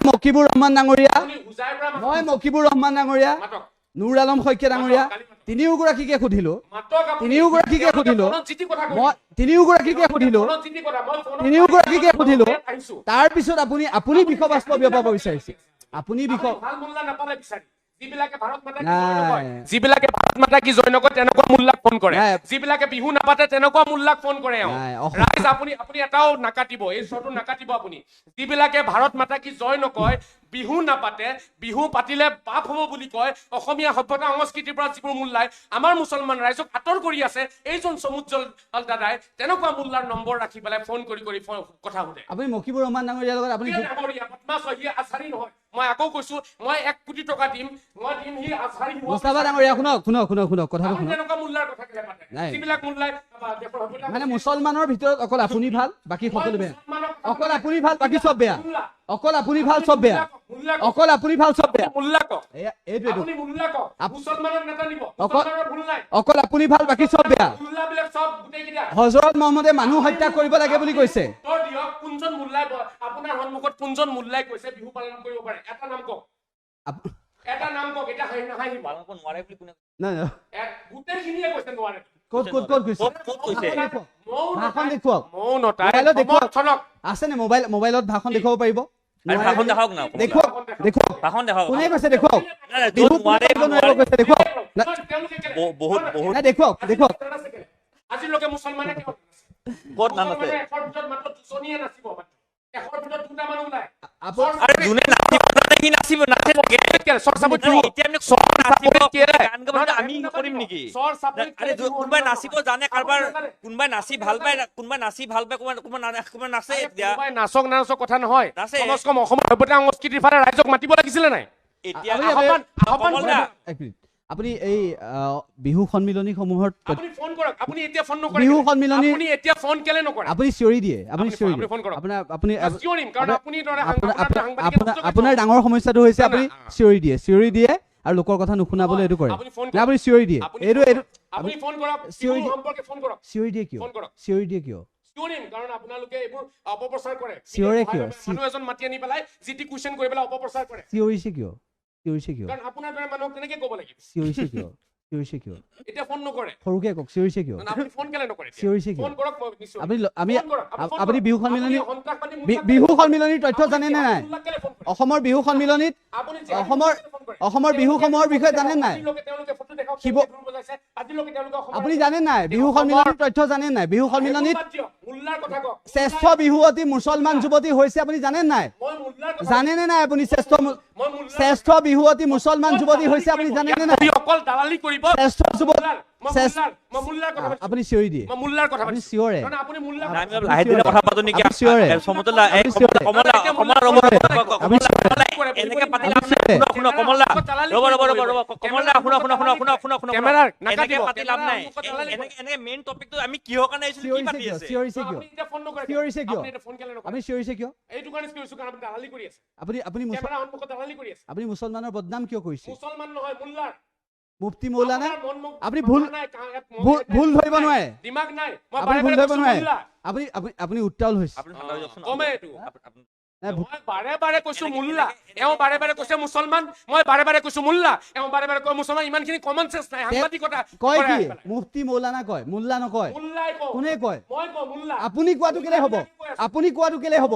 মকিবুৰ ৰহমান ডাঙৰীয়া আপুনি উজাইৰ পৰা মই মকিবুৰ ৰহমান ডাঙৰীয়া মাতক নুৰ আলম শইকীয়া ডাঙৰীয়া তিনিওগৰাকীকে সুধিলোঁ মাতক আপুনি তিনিওগৰাকীকে সুধিলোঁ ফোনত যি টি কথা কৈ মই তিনিওগৰাকীকে সুধিলোঁ ফোনত যি টি কথা মই ফোনত তিনিওগৰাকীকে সুধিলোঁ আহিছো তাৰপিছত আপুনি বিষবাস্প বিয়পাব বিচাৰিছে আপুনি ভাল মুল্লা নাপালে বিচাৰি যিবিলাকে ভাৰত মাতা নাই। যিবিলাকে ভাৰত মাতা কি জয় নকয় তেনেকুৱা মুল্লাক ফোন কৰে নাই। যিবিলাকে বিহু নাপাতে তেনেকুৱা মুল্লাক ফোন কৰে নাই, ৰাইজ আপুনি এটাও নাকাটিব এই শ্বটো নাকাটিব আপুনি যিবিলাকে ভাৰত মাতা কি জয় নকয় বিহু নাপাতে বিহু পাতিলে পাপ হ'ব বুলি কয় অসমীয়া সভ্যতা সংস্কৃতিৰ পৰা যিবোৰ মুল্লাই আমাৰ মুছলমান ৰাইজক আঁতৰ কৰি আছে এইজন সমুজ্জ্বল দাদাই তেনেকুৱা মুল্লাৰ নম্বৰ ৰাখি পেলাই ফোন কৰি কথা সোধে আপুনি মকিবুৰ ৰহমান ডাঙৰীয়াৰ লগত আপুনি আছাৰী নহয় মই আকৌ কৈছো মই 1 কোটি টকা দিম মই দিম সি আছাৰী মুস্তাফা ডাঙৰীয়া শুনক কথাটো শুনক তেনেকুৱা মুল্লাৰ কথা কেলে পাতে নাই। যিবিলাক মুল্লাই দেশৰ সভ্যতা মানে মুছলমানৰ ভিতৰত অকল আপুনি ভাল বাকী সকলো বেয়া অকল আপুনি ভাল বাকী চব বেয়া অকল আপুনি ভাল চব বেয়া অকল আপুনি ভাল চব বেয়া মুল্লা কক এইটোৱেটো আপুনি মুল্লা কক মুছলমানৰ নেতা নিব অকল- মুছলমানৰ ভুল নাই অকল আপুনি ভাল বাকী চব বেয়া মুল্লাবিলাক সব গোটেইকেইটা হজৰত মহম্মদে মানুহ হত্যা কৰিব লাগে বুলি কৈছে উত্তৰ দিয়ক কোনজন মুল্লাই আপোনাৰ সন্মুখত কোনজন মুল্লাই কৈছে বিহু পালন কৰিব পাৰে এটা নাম কওক আপ- এটা নাম কওক এটা নাহাঁহিব পালন কৰিব নোৱাৰে বুলি কোনে নাই নাই। গোটেইখিনিয়ে কৈছে নোৱাৰে ক'ত কৈছে ক'ত কৈছে ভাষণ দেখুৱাওক মৌনতাই মোবাইলত দেখুৱাওক। সমৰ্থনক আছেনে মোবাইলত ভাষণ দেখুৱাব পাৰিব আৰে ভাষণ দেখাওক না দেখুৱাওক ভাষণ দেখাওক কোনে কৈছে দেখুৱাওক নাই, নাই, বিহু য'ত নোৱাৰে কোনে নোৱাৰিব কৈছে দেখুৱাওক বহুত নাই দেখুৱাওক আজিলৈকে মুছলমানে কিয় ক'ত নাম আছে এশৰ ভিতৰত মাত্ৰ দুজনীয়ে নাচিব এশৰ ভিতৰত দুটা মানুহ ওলাই আৰে যোনে নাচিব তাতে সি নাচিব নাচে এতিয়া আমি গান গাব আমি কৰিম নেকি আৰে কোনোবাই নাচিব জানে কাৰোবাৰ কোনোবাই নাচি ভাল পায় কোনোবাই নাচে এতিয়া নাচক নাচক কথা নহয় নাচে। কমচ কম অসমৰ সভ্যতা সংস্কৃতিৰ ফালে ৰাইজক মাতিব লাগিছিলে নাই এতিয়া আহ্বান কমল দা, এক মিনিট আপুনি এই বিহু সন্মিলনীসমূহত আপুনি ফোন কৰক আপুনি এতিয়া ফোন নকৰে বিহু সন্মিলনী আপুনি এতিয়া ফোন কেলে নকৰে আপুনি চিঞৰি দিয়ে আপুনি আপুনি চিঞৰি আপুনি ফোন কৰক। আপোনাৰ আপুনি চিঞৰিম কাৰণ আপুনি দৰে আপোনাৰ ডাঙৰ সমস্যাটো হৈছে আপুনি চিঞৰি দিয়ে আৰু লোকৰ কথা নুশুনাবলৈ এইটো কৰে আপুনি ফোন নে আপুনি চিঞৰি দিয়ে আপুনি এইটো আপুনি ফোন কৰক চিঞৰি বিহু দিয়ে। সম্পৰ্কে ফোন কৰক চিঞৰি দিয়ে কিয় ফোন কৰক। চিঞৰি দিয়ে কিয় চিঞৰিম কাৰণ আপোনালোকে এইবোৰ অপপ্ৰচাৰ কৰে চিঞৰে কিয়? মানুহ এজন মাতি আনি পেলাই যিটি কুৱেশ্যন কৰি পেলাই অপপ্ৰচাৰ কৰে চিঞৰিছে কিয়? চিঞৰিছে কিয়? কাৰণ আপোনাৰ দৰে মানুহক তেনেকে ক'ব লাগিব চিঞৰিছে কিয়? চিঞৰিছে কিয়? এতিয়া ফোন নকৰে সৰুকে কওক, চিঞৰিছে কিয়? আপুনি ফোন কেলে নকৰে চিঞৰিছে কিয়? ফোন কৰক মই নিশ্চয় আপুনি আমি ফোন কৰক, আপুনি ফোন আপুনি কৰক। বিহু সন্মিলনী আপুনি সন্ত্ৰাসবাদী মুল্লাক বিহু কেলে ফোন কৰে? সন্মিলনীৰ তথ্য জানে নে নাই? মুল্লাক কেলে ফোন কৰে? অসমৰ বিহু সন্মিলনীত আপুনি জেহাদী অসমৰ কেলে ফোন কৰে? অসমৰ বিহুসমূহৰ বিষয়ে জানে নাই? তেওঁলোকে ফটো দেখাওক শিৱ- ঢোল বজাইছে আজিলৈকে তেওঁলোকে অসমৰ আপুনি জানে নাই? বিহু সন্মিলনীৰ তথ্য জানে নাই? বিহু সন্মিলনীত মুল্লাৰ কথা কওক শ্ৰেষ্ঠ বিহুৱতী মুছলমান যুৱতী হৈছে, আপুনি জানে নাই? মই মুল্লাৰ কথা জানে নে নাই আপুনি মই মুল্লাৰ শ্ৰেষ্ঠ বিহুৱতী মুছলমান যুৱতী হৈছে, আপুনি জানে নে নাই? আপুনি অকল দালালি কৰিব শ্ৰেষ্ঠ যুৱতী মই মুল্লাৰ কথা পাতিছো আপুনি চিঞৰি দিয়ে, মই মুল্লাৰ কথা আপুনি পাতিছো চিঞৰে। কাৰণ আপুনি মুল্লাৰ আমি অলপ লাহে ধীৰে কথা পাতো নেকি আপুনি চিঞৰে। সমতলা এই আপুনি চিঞৰে। কমলা কমলা ৰ'ব আপুনি এনেকে পাতি লাভ নাই শুন কমলা ৰ'ব ৰ'ব ৰ'ব ৰ'ব কমলা শুন কেমেৰাৰ এনেকে নাকাটিব পাতি লাভ নাই এনেকে মেইন টপিকটো আমি কিহৰ কাৰণে আহিছিলো কি চিঞৰিছে পাতি কিয়? আছে চিঞৰিছে কিয়? আপুনি এতিয়া ফোন নকৰে চিঞৰিছে কিয়? আপুনি এতিয়া ফোন কেলে নকৰে আপুনি চিঞৰিছে কিয়? এইটো কাৰণে চিঞৰিছো কাৰণ আপুনি দালালি কৰি আছে আপুনি আপুনি কেমেৰা সন্মুখত দালালি কৰি আছে আপুনি মুছলমানৰ বদনাম কিয় কৰিছে? মুছলমান নহয় মুল্লাৰ মুফতি মৌলানা আপোনাৰ মন মগজু আপুনি মাথা ভুল নাই, ভুল ধৰিব নোৱাৰে। দিমাগ নাই মই আপুনি বাৰে ভুল বাৰে ধৰিব কৈছো নোৱাৰে। মুল্লা আপুনি আপুনি আপুনি উত্তাল হৈছে। আপুনি ঠাণ্ডা হৈ যাওকচোন কমে এইটো নাই, মই বাৰে বাৰে কৈছো মুল্লা এওঁ বাৰে বাৰে কৈছে মুছলমান মই বাৰে বাৰে কৈছো মুল্লা এওঁ বাৰে বাৰে কয় মুছলমান ইমানখিনি কমন চেন্স নাই সাংবাদিকতা কয় কৰে কি? আহি পেলাই। মুফতি মৌলানা কয়, মুল্লা নকয়। মুল্লাই কওঁ কোনে কয়? মই কওঁ মুল্লা আপুনি কোৱাটো কেলে হ'ব? আপুনি কোৱাটো কেলে হ'ব?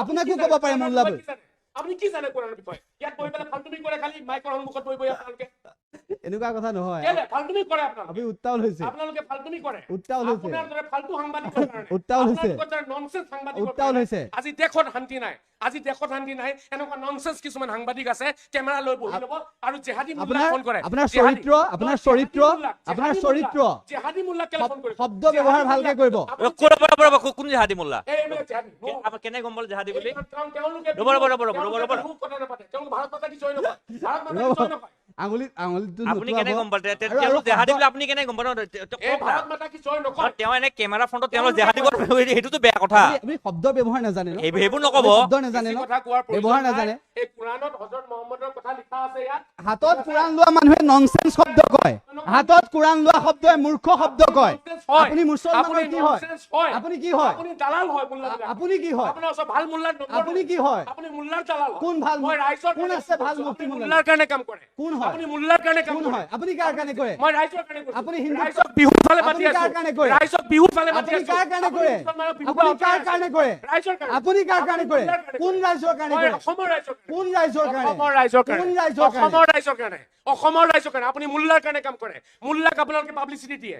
আপোনাকো ক'ব পাৰে মুল্লা বুলি। আপুনি কি জানে কোৰাণৰ বিষয়ে ইয়াত বহি পেলাই ফাল্টুমি কৰে খালি মাইকৰ সন্মুখত বহি বহি আপোনালোকে এনেকুৱা কথা নহয়। কেলে ফাল্টুমি কৰে আপোনালোকে আপুনি উত্তাল হৈছে। আপোনালোকে ফাল্টুমি কৰে উত্তাল হৈছে। আপোনাৰ দৰে ফাল্টু সাংবাদিকৰ কাৰণে উত্তাল হৈছে। আপোনালোকৰ দৰে ননসেন্স সাংবাদিকৰ উত্তাল কাৰণে হৈছে। আজি দেশত শান্তি নাই আজি দেশত শান্তি নাই এনেকুৱা ননসেন্স কিছুমান সাংবাদিক আছে কেমেৰা লৈ বহি ল'ব আৰু জেহাদী মুল্লাক ফোন কৰে আপোনাৰ জেহাদী- চৰিত্ৰ, আপোনাৰ জেহাদী চৰিত্ৰ, মুল্লাক, আপোনাৰ জেহাদী চৰিত্ৰ। মুল্লাক, জেহাদী মুল্লাক কেলে ফোন কৰিব শব্দ ব্যৱহাৰ ভালকে কৰিব। কোন জাহাদী মোল্লা এই এইবিলাক জেহাদী আপুনি কেনে গম পালে জাহাদী বুলি কাৰণ তেওঁলোকে ৰ'ব, ৰ'ব, ৰ'ব, ৰ'ব, ৰ'ব, ৰ'ব। তেওঁলোকে কথা নাপাতে তেওঁলোক ভাৰত মাতা কি জয় নকয় ভাৰত মাতা কি জয় নকয় আঙুলিটো আপুনি কেনে গম পালে আৰু তেওঁলোক জাহাদী শব্দ- বুলি আপুনি কেনে গম পালে এই ভাৰত মাতা কি জয় নকয় তেওঁ এনে কেমেৰা ফ্ৰণ্টত তেওঁলোক জাহাদী সেইটোতো বেয়া কথা আপুনি শব্দ ব্যৱহাৰ নাজানে ন? সেইবোৰ নক'ব শব্দ নাজানে বেছি ন? কথা কোৱাৰ প্ৰয়োজন ব্যৱহাৰ নাই। নাজানে। এই কোৰাণত হযৰত মুহাম্মদৰ কথা লিখা আছে ইয়াত হাতত কোৰাণ লোৱা মানুহে ননসেন্স শব্দ কয়। হাতত কোৰাণ লোৱা শব্দই মূৰ্খ শব্দ কয়। আপুনি মুছলমানৰ কি হয়? আপুনি কি হয়? আপুনি দালাল হয় মুল্লাবিলাক আপুনি কি হয়? আপোনাৰ ওচৰত ভাল মুল্লাৰ নম্বৰ আপুনি কি হয়? আপুনি মুল্লাৰ দালাল হয়। কোন ভাল মই ৰাইজৰ কোন কাৰণে আছে ভাল কৈছো, মুফতি আপুনি মুল্লা? মুল্লাৰ কাৰণে কাম কৰে কোন হয়? আপুনি মুল্লাৰ কাৰণে কাম কোন কৰে হয়? আপুনি কাৰ কাৰণে কৰে? মই ৰাইজৰ কাৰণে কৈছো আপুনি হিন্দু- ৰাইজক বিহুৰ ফালে মাতি আপুনি আছো কাৰ কাৰণে কৰে? ৰাইজক বিহুৰ ফালে মাতি আপুনি আছো কাৰ কাৰণে কৰে? মুছলমানৰ বিহুৰ আপুনি পৰা কাৰ আঁতৰাই কাৰণে আছো। কৰে? ৰাইজৰ কাৰণে আপুনি কাৰ কাৰণে কৰে? মুল্লাৰ কাৰণে কোন ৰাইজৰ কাৰণে মই কৰে? অসমৰ ৰাইজৰ কাৰণে কোন ৰাইজৰ কাৰণে? অসমৰ ৰাইজৰ কাৰণে কোন ৰাইজৰ কাৰণে? অসমৰ ৰাইজৰ কাৰণে অসমৰ ৰাইজৰ কাৰণে আপুনি মুল্লাৰ কাৰণে কাম কৰে মুল্লাক আপোনালোকে পাব্লিচিটি দিয়ে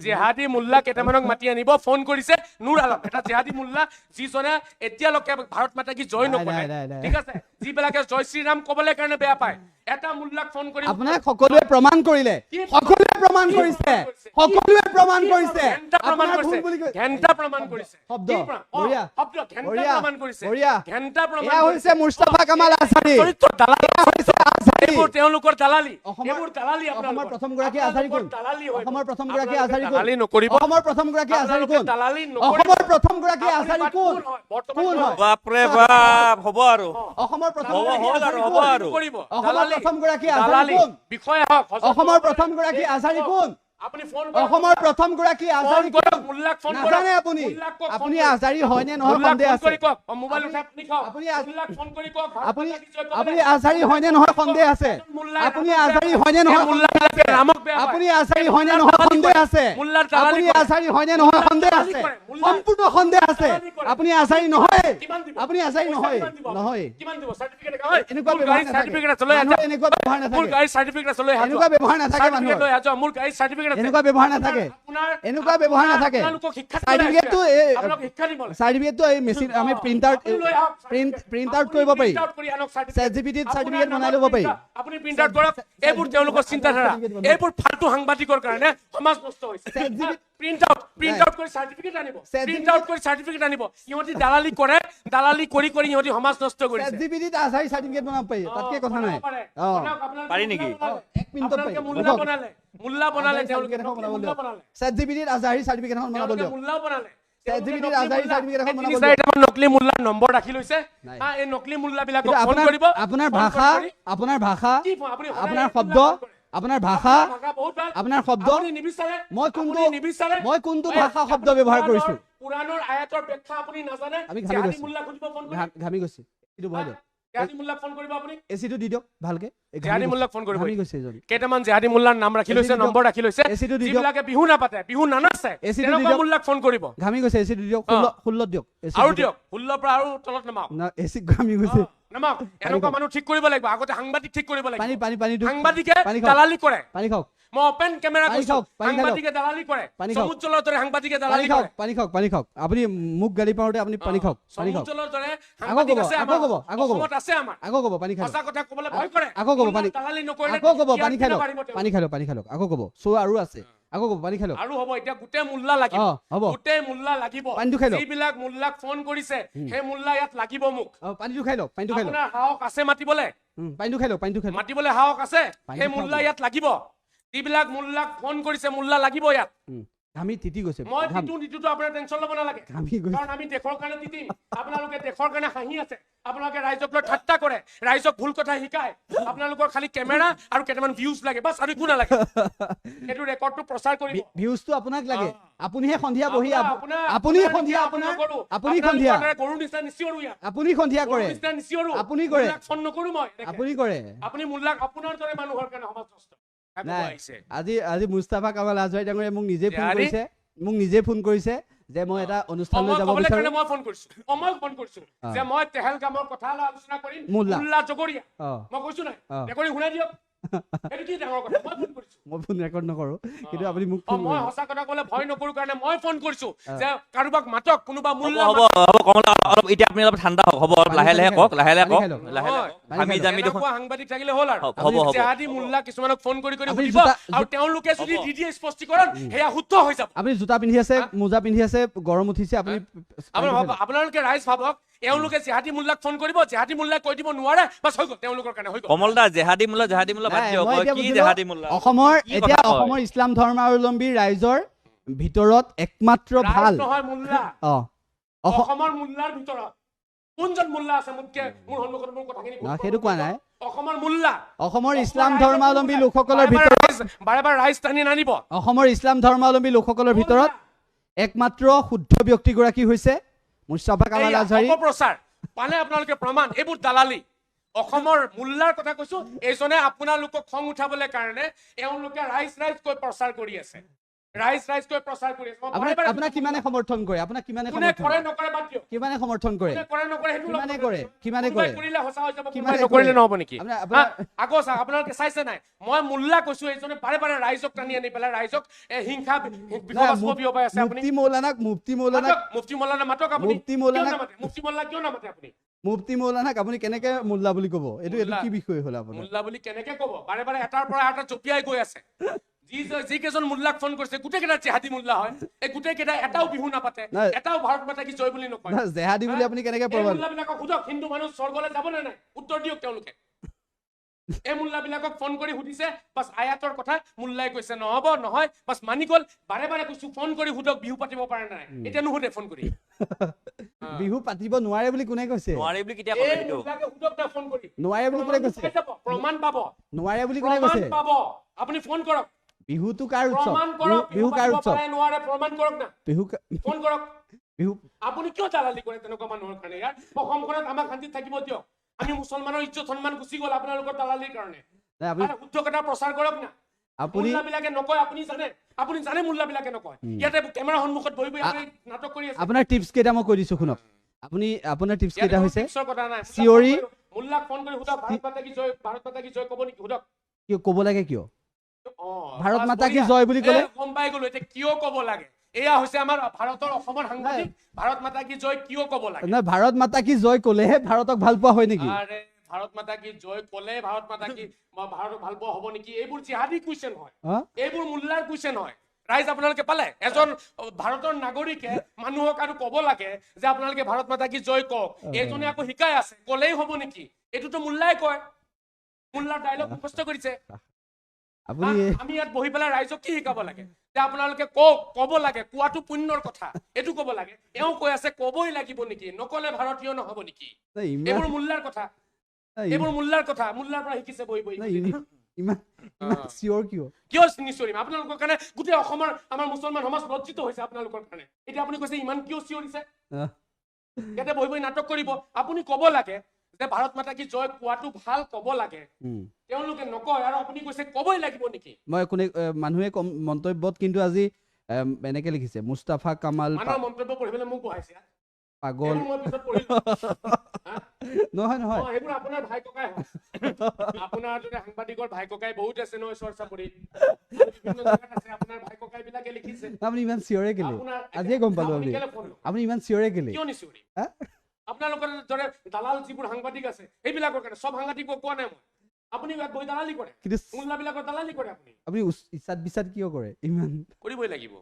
জেহাদী মুল্লা কেইটামানক মাতি আনিব ফোন কৰিছে নুৰ আলম এটা জেহাদী মুল্লা যিজনে এতিয়ালৈকে ভাৰত মাতা কি জয় নকৰে নাই। ঠিক আছে যিবিলাকে জয় শ্ৰীৰাম ক'বলৈ কাৰণে বেয়া পায় এটা মুল্লাক ফোন কৰি আপোনাক সকলোৱে প্ৰমাণ কৰিলে। সকলোৱে প্ৰমাণ কৰিছে। সকলোৱে প্ৰমাণ কৰিছে। ঘেণ্টা প্ৰমাণ আপোনাৰ কৰিছে ভুল বুলি কৈ- ঘেণ্টা প্ৰমাণ কৰিছে শব্দ। কি প্ৰমাণ? বঢ়িয়া। শব্দ ঘেণ্টা বঢ়িয়া। প্ৰমাণ কৰিছে বঢ়িয়া। ঘেণ্টা প্ৰমাণ এয়া কৰিছে। হৈছে মুস্তাফা কামাল আজহাৰী। চৰিত্ৰৰ দালালি এয়া হৈছে আজহাৰী। এইবোৰ তেওঁলোকৰ দালালি অসমৰ- এইবোৰ দালালি অসমৰ আপোনালোকৰ। প্ৰথমগৰাকী আজহাৰী কোন? আপোনালোকৰ দালালি হয় অসমৰ প্ৰথমগৰাকী আপোনালোকে আজহাৰী কোন? দালালি নকৰিব অসমৰ প্ৰথমগৰাকী আজহাৰী আপোনালোকে কোন? দালালি নকৰিব অসমৰ প্ৰথমগৰাকী আপুনি আজহাৰী বাদ কোন? হয়? বৰ্তমান কোন হয়? বাপৰে বাপ হ'ব আৰু অসমৰ হ'ব প্ৰথমগৰাকী হ'ল আৰু আজহাৰী হ'ব কোন? আৰু কৰিব অসমৰ দালালি প্ৰথমগৰাকী আজহাৰী দালালি কোন? বিষয়া হওক অসমৰ প্ৰথমগৰাকী আজহাৰী কোন? আপুনি ফোন অসমৰ প্ৰথমগৰাকী আজহাৰী ফোন কৰক কোন? মুল্লাক ফোন কৰক নাজানে আপুনি? মুল্লাক কওক, ফোন আপুনি কৰক। আজহাৰী হয় নে নহয় মুল্লাক সন্দেহ ফোন আছে। কৰি কওক মোবাইল উঠাই আপুনি কওক আপুনি মুল্লাক ফোন কৰি কওক আপুনি আপুনি আজহাৰী হয় নে নহয় সন্দেহ আছে। আপুনি আজহাৰী হয় নে নহয় সন্দেহ আছে। ৰামক বেয়া পায়। আপুনি আজহাৰী হয় নে নহয় সন্দেহ আছে। মুল্লাৰ দালালি আপুনি কৰে। আজহাৰী হয় নে নহয় সন্দেহ দালালি আছে। কৰে। মুল্লাৰ সম্পূৰ্ণ সন্দেহ আছে। দালালি কৰে। আপুনি আজহাৰী নহয়। কিমান দিব? আপুনি আজহাৰী পইচা নহয়। কিমান দিব? নহয়। কিমান দিব চাৰ্টিফিকেট হয় এনেকুৱা মোৰ ব্যৱহাৰ গাড়ী নাথাকে। চাৰ্টিফিকেট আছে লৈ মানুহৰ আহা এনেকুৱা ব্যৱহাৰ মোৰ নাথাকে। গাড়ী চাৰ্টিফিকেট আছে লৈ আহা এনেকুৱা ব্যৱহাৰ নাথাকে চাৰ্টিফিকেট মানুহৰ। লৈ আহা মোৰ গাড়ী চাৰ্টিফিকেট আছে এনেকুৱা ব্যৱহাৰ নাথাকে। আপোনাৰ এনেকুৱা ব্যৱহাৰ নাথাকে। আপোনালোকক শিক্ষা দিব চাৰ্টিফিকেটটো লাগিছে। এই আপোনালোক শিক্ষা দিব লাগে। চাৰ্টিফিকেটটো এই মেচিন আমি প্ৰিণ্ট আউট আপুনি লৈ আহক প্ৰিণ্ট আউট কৰিব পাৰি। প্ৰিণ্ট আউট কৰি আনক ChatGPT ত আপোনাৰ চাৰ্টিফিকেট বনাই নামত ল'ব পাৰি। আপুনি প্ৰিণ্ট আউট কৰক এইবোৰ তেওঁলোকৰ চিন্তাধাৰা এইবোৰ ফাল্টু সাংবাদিকৰ কাৰণে সমাজ নষ্ট হৈছে প্ৰিণ্ট আউট কৰি চাৰ্টিফিকেট আনিব প্ৰিণ্ট আউট কৰি চাৰ্টিফিকেট আনিব ইহঁতি দালালি কৰে দালালি কৰি কৰি ইহঁতি সমাজ নষ্ট কৰিছে ChatGPT ত আজহাৰী চাৰ্টিফিকেট বনাব পাৰি। তাতকে কথা নাই। পাৰি নেকি? এক মিনিটত পাৰি। মুল্লা বনালে মুল্লা বনালে তেওঁলোকে চাৰ্টিফিকেট এখন বনাব মুল্লা দিয়ক। বনালে ChatGPT ত আজহাৰী চাৰ্টিফিকেট এখন বনাব তেওঁলোকে দিয়ক। মুল্লাও বনালে ChatGPT ত আজহাৰী চাৰ্টিফিকেট এখন বনাব দিয়ক। 3-4টা নকলি মুল্লাৰ নম্বৰ ৰাখি লৈছে নাই। এই নকলি মুল্লা বিলাকক কিন্তু ফোন কৰিব আপোনাৰ ফোন ভাষা কৰি- আপোনাৰ ভাষা কি আপুনি সদায় আপোনাৰ এই শব্দ মুল্লা ফোন কৰে। আপোনাৰ ভাষা ভাষা বহুত ভাল আপোনাৰ শব্দ আপুনি নিবিচাৰে মই কোনটো আপুনি নিবিচাৰে মই কোনটো ভাষা শব্দ ব্যৱহাৰ কৰিছো কুৰানৰ আয়াতৰ ব্যাখ্যা আপুনি নাজানে আমি ঘামি জিহাদী গৈছো মুল্লাক সুধিব ফোন কৰি ঘামি গৈছে এইটো বহাই দিয়ক জিহাদী মুল্লাক ফোন কৰিব আপুনি এচিটো দি দিয়ক ভালকে জিহাদী মুল্লাক ফোন কৰিব ঘামি গৈছে এজন কেইটামান জিহাদী মুল্লাৰ নাম ৰাখি লৈছে নম্বৰ ৰাখি লৈছে এচিটো দি দিয়ক যিবিলাকে বিহু নাপাতে বিহু নানাচে এচিটো দি তেনেকুৱা দিয়ক মুল্লাক ফোন কৰিব ঘামি গৈছে এচিটো দিয়ক 16 দিয়ক আৰু দিয়ক 16 পৰা আৰু তলত নামাওক না এচি ঘামি গৈছে নামাওক এনেকুৱা মানুহ ঠিক কৰিব লাগিব আগতে সাংবাদিক ঠিক কৰিব লাগিব পানী পানী পানী দিয়ক সাংবাদিকে পানী খাওক দালালি কৰে পানী খাওক মই ওপেন কেমেৰা পানী কৈছো খাওক, পানী খাওক। সাংবাদিকে দালালি কৰে পানী খাওক। সমুজ্জ্বলৰ দৰে সাংবাদিকে পানী দালালি খাওক কৰে পানী খাওক আপুনি মোক গালি পাওঁতে আপুনি পানী খাওক পানী খাওক সমুজ্জ্বলৰ দৰে আকৌ সাংবাদিক ক'ব, আছে আকৌ আমাৰ ক'ব, আকৌ ক'ব। অসমত আছে আমাৰ আকৌ ক'ব পানী খাওক সঁচা কথা ক'বলৈ ভয় কৰে আকৌ ক'ব পানী দালালি নকৰিলে আকৌ ক'ব ইয়াৰ পানী খাই লওক পাৰিব তেওঁলোকে। পানী খাই লওক আকৌ ক'ব চ' আৰু আছে আকৌ ক'ব পানী খাই লওক আৰু হ'ব এতিয়া গোটেই মুল্লা লাগিব হ'ব গোটেই মুল্লা লাগিব পানীটো খাই লওক। যিবিলাক মুল্লাক ফোন কৰিছে সেই মুল্লা ইয়াত লাগিব মোক পানীটো খাই লওক পানীটো খাই লওক আপোনাৰ সাহস আছে মাতিবলে পানীটো খাই লওক পানীটো খাই লওক মাতিবলে সাহস আছে পানীটো সেই খাওক। মুল্লা ইয়াত লাগিব যিবিলাক মুল্লাক ফোন কৰিছে মুল্লা লাগিব ইয়াত ঘামি তিতি গৈছে মই ঘাম তিতো নিতিতো আপোনাৰ টেনচন ল'ব নালাগে ঘামি গৈছে কাৰণ আমি দেশৰ কাৰণে তিতিম আপোনালোকে দেশৰ কাৰণে হাঁহি আছে আপোনালোকে ৰাইজক লৈ ঠাট্টা কৰে ৰাইজক ভুল কথা শিকায় আপোনালোকৰ খালি কেমেৰা আৰু কেইটামান ভিউজ লাগে বাছ আৰু একো নালাগে সেইটো ৰেকৰ্ডটো প্ৰচাৰ কৰিব ভিউজটো আপোনাক লাগে আপুনিহে সন্ধিয়া বহি আপোনাৰ- আপুনি আপোনাৰ সন্ধিয়া নিচিনা আপোনাৰ নকৰো। আপুনি আপোনালোকৰ সন্ধিয়া দৰে গৰুৰ নিচিনা নিচিঞৰো ইয়াত আপুনি সন্ধিয়া কৰে গৰুৰ নিচিনা নিচিঞৰো আপুনি কৰে। মুল্লাক ফোন নকৰো মই এনেকে। আপুনি কৰে আপুনি মুল্লাক আপোনাৰ দৰে মানুহৰ কাৰণে সমাজ নষ্ট নাই আজি মুস্তাফা কামাল আজৱাৰী ডাঙৰীয়াই মোক নিজে ফোন জিহাদী? কৰিছে মোক নিজে ফোন কৰিছে যে মই এটা অনুষ্ঠানলৈ যাব ক'বলৈ বিচাৰো কাৰণে মই ফোন কৰিছো মই ফোন কৰিছো যে মই তেহেলগামৰ কথা লৈ আলোচনা কৰিম মুল্লা। মুল্লা জগৰীয়া অ মই কৈছো নাই অ। ৰেকৰ্ডিং শুনাই দিয়ক সেইটো কি ডাঙৰ কথা মই ফোন কৰিছো মই ফোন ৰেকৰ্ড নকৰো কিন্তু আপুনি মোক ফোন মই কৰিব সঁচা কথা ক'লে ভয় নকৰো কাৰণে মই ফোন কৰিছো যে কাৰোবাক মাতক কোনোবা মুল্লা হ'ব হ'ব কমলা অলপ এতিয়া আপুনি অলপ ঠাণ্ডা হওক হ'ব অলপ লাহে লাহে কওক লাহে লাহে পানী কওক খাই লওক। লাহে লাহে নহয়। আমি যামি দেখোন এনেকুৱা সাংবাদিক থাকিলে হ'ল আৰু হ'ব হ'ব জিহাদী মুল্লা কিছুমানক ফোন কৰি আপুনি সুধিব জোতা- আৰু তেওঁলোকে যদি দি দিয়ে স্পষ্টীকৰণ সেয়া শুদ্ধ হৈ যাব আপুনি জোতা পিন্ধি আছে মোজা পিন্ধি আছে গৰম উঠিছে আপুনি আপোনালোকে ৰাইজ ভাবক এওঁলোকে জিহাদী মুল্লাক ফোন কৰিব জিহাদী মুল্লাই কৈ দিব নোৱাৰে বাছ হৈ গ'ল তেওঁলোকৰ কাৰণে হৈ গ'ল কমল দা জেহাদী মোল্লা বাদ নাই, দিয়ক মই এতিয়া কি বুজিলো, জেহাদী মোল্লা অসমৰ কি এতিয়া কথা কয়? অসমৰ ইছলাম ধৰ্মাৱলম্বী ৰাইজৰ ভিতৰত একমাত্ৰ ৰাইজ ভাল নহয় মুল্লা অ অস- অসমৰ মুল্লাৰ ভিতৰত কোনজন মুল্লা আছে মোতকে মোৰ সন্মুখত মোৰ কথাখিনি না, সেইটো কোৱা নাই অসমৰ মুল্লা অসমৰ ইছলাম ধৰ্মাৱলম্বী লোকসকলৰ ভিতৰত বাৰে বাৰে ৰাইজ টানি নানিব অসমৰ ইছলাম ধৰ্মাৱলম্বী লোকসকলৰ ভিতৰত একমাত্ৰ শুদ্ধ ব্যক্তিগৰাকী হৈছে মুস্তাফা কামাল আজহাৰী অপপ্ৰচাৰ পালে আপোনালোকে প্ৰমাণ এইবোৰ দালালি অসমৰ মুল্লাৰ কথা কৈছো এইজনে আপোনালোকক খং উঠাবলৈ কাৰণে এওঁলোকে ৰাইজ কৈ প্ৰচাৰ কৰি আছে ৰাইজ কৈ প্ৰচাৰ কৰি আছে মই বাৰে বাৰে আপোনাক কিমানে সমৰ্থন কৰে আপোনাক কিমানে কোনে সমৰ্থন কৰে কৰে নকৰে বাদ দিয়ক কিমানে সমৰ্থন কৰে কোনে কৰে নকৰে সেইটো কিমানে লগ কৰে? কিমানে কোনোবাই কৰে? কৰিলে সঁচা হৈ যাব কিমানে কোনোবাই নকৰিলে কৰে? নহব নেকি আপোনাৰ- আকৌ চাওক আপোনালোকে চাইছে নাই মই মুল্লা কৈছো এইজনে বাৰে বাৰে ৰাইজক টানি আনি পেলাই ৰাইজক হিংসা বিষবাস্প বিয়পাই আছে আপুনি মুফতি মৌলানাক মুফতি মৌলানা মাতক আপুনি মুফতি মৌলানা- কিয় নামাতে? মুফতি মৌলানা কিয় নামাতে আপুনি মুফতি মৌলানাক আপুনি কেনেকে মোল্লা বুলি ক'ব এইটো মোল্লা। কি বিষয় হ'ল আপোনাৰ মুল্লা বুলি কেনেকে কব বাৰে বাৰে এটাৰ পৰা এটা জপিয়াই গৈ আছে যি কেইজন মুল্লাক ফোন কৰিছে গোটেই কেইটা জেহাদী মুল্লা হয় এই গোটেই কেইটা এটাও বিহু নাপাতে নাই। এটাও ভাৰত মাতা কি জয় বুলি নকয় না, জেহাদী বুলি আপুনি কেনেকে প্ৰমাণ মুল্লাবিলাকক সোধক হিন্দু মানুহ স্বৰ্গলৈ যাব নে নাই উত্তৰ দিয়ক তেওঁলোকে এই মুল্লাবিলাকক ফোন কৰি সুধিছে বাছ আয়াতৰ কথা মুল্লাই কৈছে নহব নহয় বাছ মানি গ'ল বাৰে বাৰে কৈছো ফোন কৰি সুধক বিহু পাতিব পাৰে নাই এতিয়া নুসুধে ফোন কৰি বিহু পাতিব নোৱাৰে বুলি কোনে কৈছে নোৱাৰি বুলি কেতিয়া ক'লে এই সেইটো মুল্লাকে সুধক না ফোন কৰি নোৱাৰে বুলি কোনে কৈছে পাই যাব, প্ৰমাণ পাব নোৱাৰে বুলি কোনে প্ৰমাণ কৈছে পাব আপুনি ফোন কৰক বিহুটো কাৰ উৎসৱ প্ৰমাণ কৰক বিহু কাৰ পাতিব উৎসৱ পাৰে নোৱাৰে প্ৰমাণ কৰক না বিহু ফোন কৰক বিহু আপুনি কিয় দালালি কৰে তেনেকুৱা মানুহৰ কাৰণে ইয়াৰ অসমখনত আমাক শান্তিত থাকিব দিয়ক আমি মুছলমানৰ ইজ্জত সন্মান গুচি গ'ল আপোনালোকৰ দালালিৰ কাৰণে নাই, আপুনি শুদ্ধ কথা প্ৰচাৰ কৰক না আপুনি মুল্লাবিলাকে নকয় আপুনি জানে মুল্লাবিলাকে নকয় ইয়াতে কেমেৰা সন্মুখত বহি বহি আপুনি নাটক কৰি আছে আপোনাৰ টিপছ কেইটা মই কৈ দিছো শুনক আপুনি আপোনাৰ টিপছ ইয়াতে কেইটা কোনো হৈছে টিপছৰ কথা নাই চিঞৰি মুল্লাক ফোন কৰি সুধক ভাৰত মাতা কি জয় ক'ব নেকি সুধক কিয় ক'ব লাগে কিয় অ', ভাৰত বাছ মাতা কি বঢ়িয়া। জয় বুলি ক'লে? গম পাই গলো এতিয়া কিয় ক'ব লাগে এয়া হৈছে আমাৰ ভাৰতৰ অসমৰ সাংবাদিক ভাৰত মাতা কি জয় কিয় ক'ব লাগে নাই ভাৰত মাতা কি জয় ক'লেহে ভাৰতক ভাল পোৱা হয় নেকি আৰে ভাৰত মাতা কি জয় ক'লে ভাৰত মাতা কি ভাৰত ভাল পোৱা হ'ব নেকি এইবোৰ জিহাদী কুৱেশ্যন হয় হা? এইবোৰ মুল্লাৰ কুৱেশ্যন হয় ৰাইজ আপোনালোকে পালে এজন ভাৰতৰ নাগৰিকে মানুহক আৰু ক'ব লাগে যে আপোনালোকে ভাৰত মাতা কি জয় কওক এইজনে আকৌ শিকাই আছে ক'লেই হ'ব নেকি এইটোতো মুল্লাই কয় মুল্লাৰ ডায়লগ মুখস্থ কৰিছে আপুনি আমি ইয়াত বহি পেলাই ৰাইজক কি শিকাব লাগে যে আপোনালোকে কওক ক'ব লাগে কোৱাটো পুণ্যৰ কথা এইটো ক'ব লাগে এওঁ কৈ আছে ক'বই লাগিব নেকি নকলে ভাৰতীয় নহ'ব নেকি নাই, এইবোৰ মুল্লাৰ কথা নাই, এইবোৰ মুল্লাৰ কথা মুল্লাৰ পৰা শিকিছে বহি বহি নাই, ইমান চিয়ৰ কিয়? কিয় নিশ্চয় আপোনালোকৰ কাৰণে গোটেই অসমৰ আমাৰ মুছলমান সমাজ লজ্জিত হৈছে আপোনালোকৰ কাৰণে। এতিয়া আপুনি কৈছে ইমান কিয় চিঞৰিছে? ইয়াতে বহি বহি নাটক কৰিব। আপুনি ক'ব লাগে যে ভাৰত মাতা কি জয় কোৱাটো ভাল, ক'ব লাগে। তেওঁলোকে নকয় আৰু আপুনি কৈছে ক'বই লাগিব নেকি? মই কোনে মানুহে মন্তব্যত কিন্তু আজি এনেকে লিখিছে মুস্তাফা কামাল মানুহৰ মন্তব্য পঢ়িবলৈ মোক বহাইছে পাগল। মই পিছত পঢ়িলো। নহয় নহয় সেইবোৰ আপোনাৰ ভাই ককাই হয়। আপোনাৰ যদি সাংবাদিকৰ ভাই ককাই বহুত আছে নহয় চৰ্চা কৰি বিভিন্ন জেগাত আছে। আপোনাৰ ভাই ককাই বিলাকে লিখিছে। আপুনি ইমান চিঞৰে কেলে? আজিয়ে গম পালো আমি। আপুনি ইমান চিঞৰে কেলে? কিয় নিচিঞৰি? আপোনালোকৰ দৰে দালাল যিবোৰ সাংবাদিক আছে সেইবিলাকৰ কাৰণে। চব সাংবাদিকক কোৱা নাই মই। আপুনি ইয়াত বহি দালালি কৰে, মোল্লাবিলাকৰ দালালি কৰে। আপুনি ইচ্ছাত বিচাত কিয় কৰে? ইমান কৰিবই লাগিব।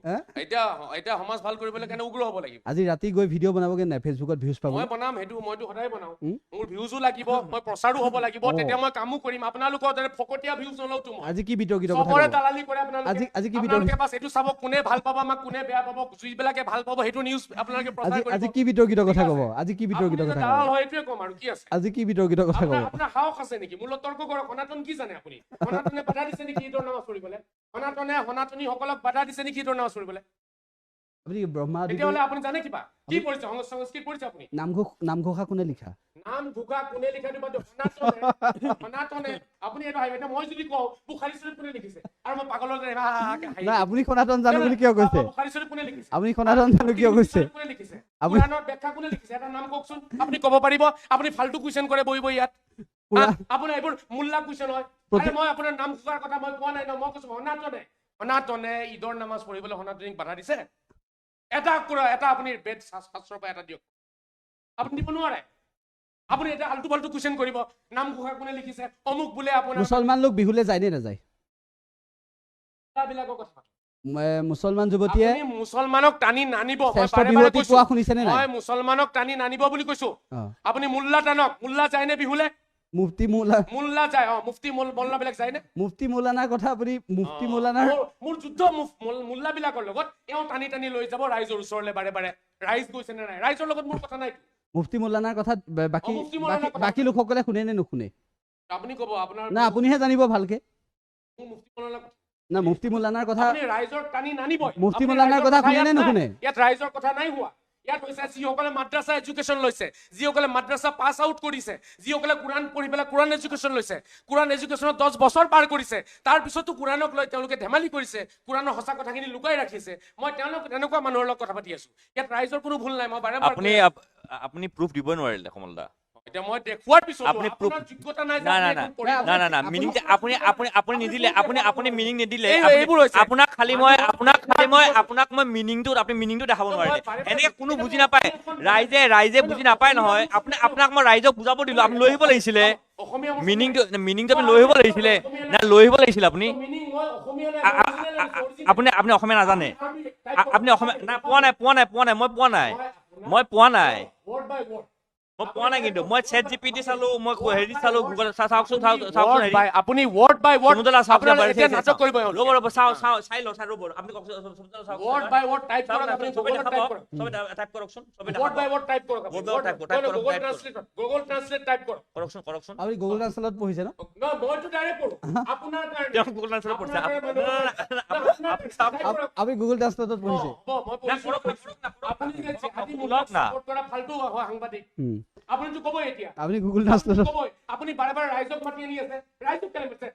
এতিয়া সমাজ ভাল কৰিবলৈ কাৰণে উগ্ৰ হ'ব লাগিব। আজি ৰাতি গৈ ভিডিঅ' বনাবগে নাই? ফেচবুকত ভিউজ পাব? মই বনাম, মইতো সদায় বনাও। মোৰ ভিউজো লাগিব, মই প্ৰচাৰো হ'ব লাগিব, তেতিয়া মই কামো কৰিম। আপোনালোকৰ দৰে ফকতীয়া ভিউজ নলওতো মই। আজি কি বিতৰ্কিত কথা চবৰে ক'ব? দালালি কৰে আপোনালোকে। আজি কি বিতৰ্কিত? বাছ এইটো চাব কোনে ভাল পাব, আমাক কোনে বেয়া পাব, যিবিলাকে ভাল পাব সেইটো নিউজ আপোনালোকে প্ৰচাৰ কৰিব। আজি কি বিতৰ্কিত কথা ক'ব? আজি কি বিতৰ্কিত কথা দালাল ক'ব? হয় এইটোৱে ক'ম আৰু কি আছে? আজি কি বিতৰ্কিত কথা ক'ব? আপোনাৰ সাহস আছে নেকি? মোৰ লগত তৰ্ক কৰক। সনাতন কি জানে আপুনি? সনাতনে বাধা দিছে নেকি ঈদৰ নামাজ পঢ়িবলৈ? সনাতনীসকলক বাধা দিছে নেকি ঈদৰ নামাজ পঢ়িবলৈ? আপুনি ব্ৰহ্মা তেতিয়াহ'লে আপুনি জানে কিবা? কি পঢ়িছে? সংস্কৃত পঢ়িছে আপুনি? নামঘোষা কোনে লিখা? নামঘোষা কোনে লিখা দিব? সনাতনে। আপুনি এইটো হাঁহিব। এতিয়া মই যদি কওঁ বুখাৰী শৰীফ কোনে লিখিছে আৰু মই পাগলৰ দৰে নাই, আপুনি সনাতন জানো বুলি কিয় কৈছে? বুখাৰী শৰীফ কোনে লিখিছে? আপুনি সনাতন জানো কিয় কৈছে? কোনে লিখিছে? কুৰাণৰ ব্যাখ্যা কোনে লিখিছে? এটা নাম কওকচোন। আপুনি ক'ব পাৰিব? আপুনি ফাল্টু কুৱেশ্যন কৰে বহি বহি ইয়াত। আপোনাৰ এইবোৰ মোল্লা কুৱেশ্যন হয়। মই আপোনাৰ নাম ঘোষাৰ কথা মই কোৱা নাই ন। মই কৈছো সনাতনে ঈদৰ নামাজ পঢ়িবলৈ সনাতনীক বাধা দিছে। এটা আপুনি বেদ শাস্ত্ৰৰ পৰা এটা দিয়ক। আপুনি দিব নোৱাৰে। আপুনি এটা আল্টু ফাল্টু কুৱেশ্যন কৰিব। নাম ঘোষা কোনে লিখিছে? অমুক বোলে আপোনাৰ মুছলমান লোক বিহুলে যায় নে নাযায়? বিলাকৰ কথা মুছলমান যুৱতীয়ে মুছলমানক টানি নানিব। মই মুছলমানক টানি নানিব বুলি কৈছো। আপুনি মুল্লা টানক। মুল্লা যায় নে বিহুলে? মুফতি মুল্লা যায়। মুফতি মোল্লা বিলাক যায় নে? মুফতি মৌলানাৰ কথা আপুনি মুফতি মৌলানাৰ মোৰ যুদ্ধ মুল্লা বিলাকৰ লগত এওঁ টানি টানি লৈ যাব ৰাইজৰ ওচৰলে বাৰে বাৰে। ৰাইজ গৈছে নে নাই? ৰাইজৰ লগত মোৰ কথা নাই। মুফতি মৌলানাৰ কথা বাকী লোকসকলে শুনে নে নুশুনে? আপুনি ক'ব আপোনাৰ না আপুনিহে জানিব ভালকে। মুফতি মৌলানাৰ কথা না মুফতি মৌলানাৰ কথা আপুনি ৰাইজৰ টানি নানিব। মুফতি মৌলানাৰ কথা শুনে নে নুশুনে? ইয়াত ৰাইজৰ কথা নাই হোৱা। ইয়াত হৈছে যিসকলে মাদ্ৰাছা এডুকেশ্যন লৈছে, যিসকলে মাদ্ৰাছা পাছ আউট কৰিছে, যিসকলে কোৰাণ পঢ়ি পেলাই কোৰাণ এডুকেশ্যন লৈছে, কোৰাণ এডুকেশ্যনত 10 বছৰ পাৰ কৰিছে, তাৰ পিছতো কোৰাণক লৈ তেওঁলোকে ধেমালি কৰিছে, কোৰাণৰ সঁচা কথাখিনি লুকাই ৰাখিছে। মই তেনেকুৱা মানুহৰ লগত কথা পাতি আছো। ইয়াত ৰাইজৰ কোনো ভুল নাই। মই বাৰে আপুনি প্ৰুফ দিব নোৱাৰিলে কমলদা। এতিয়া মই দেখুৱাৰ পিছত আপুনি প্ৰুফ যোগ্যতা নাই। না মিনিং আপুনি নিদিলে। আপুনি মিনিং নিদিলে। এইবোৰ হৈছে আপোনাক মই মিনিংটো আপুনি মিনিংটো দেখাব নোৱাৰিলে। এনেকে কোনো বুজি নাপায়। ৰাইজে বুজি নাপায় নহয়। আপোনাক মই ৰাইজক বুজাব দিলো। আপুনি লৈ আহিব লাগিছিলে মিনিংটো আপুনি লৈ আহিব লাগিছিলে। না লৈ আহিব লাগিছিলে আপুনি অসমীয়া নাজানে। আপুনি অসমীয়া পোৱা নাই। মই পোৱা নাই কিন্তু মই ছেট জিপিটি চালো, মই হেৰি চালো, গুগল চাওকচোন আপুনি ৱৰ্ড বাই ৱৰ্ড এতিয়া নাটক কৰিব। ৰ'ব চাই লওঁ ৰ'ব। আপুনি ৱৰ্ড বাই ৱৰ্ড টাইপ কৰক। আপুনি টাইপ কৰকচোন। ৱৰ্ড বাই ৱৰ্ড টাইপ কৰক। গুগল ট্ৰান্সলেট টাইপ কৰক। কৰকচোন। আপুনি গুগল ট্ৰান্সলেটত পঢ়িছে ন? মইতো ডাইৰেক্ট কৰোঁ। আপোনাৰ কাৰণে গুগল ট্ৰান্সলেট পঢ়িছে। আপুনি গুগল ট্ৰান্সলেটত পঢ়িছে? আপুনিতো ক'বই এতিয়া। আপুনি গুগল ট্ৰান্সলেটত আপুনি বাৰে বাৰে ৰাইজক মাতি আনি আছে। ৰাইজক কেলে মাতিছে?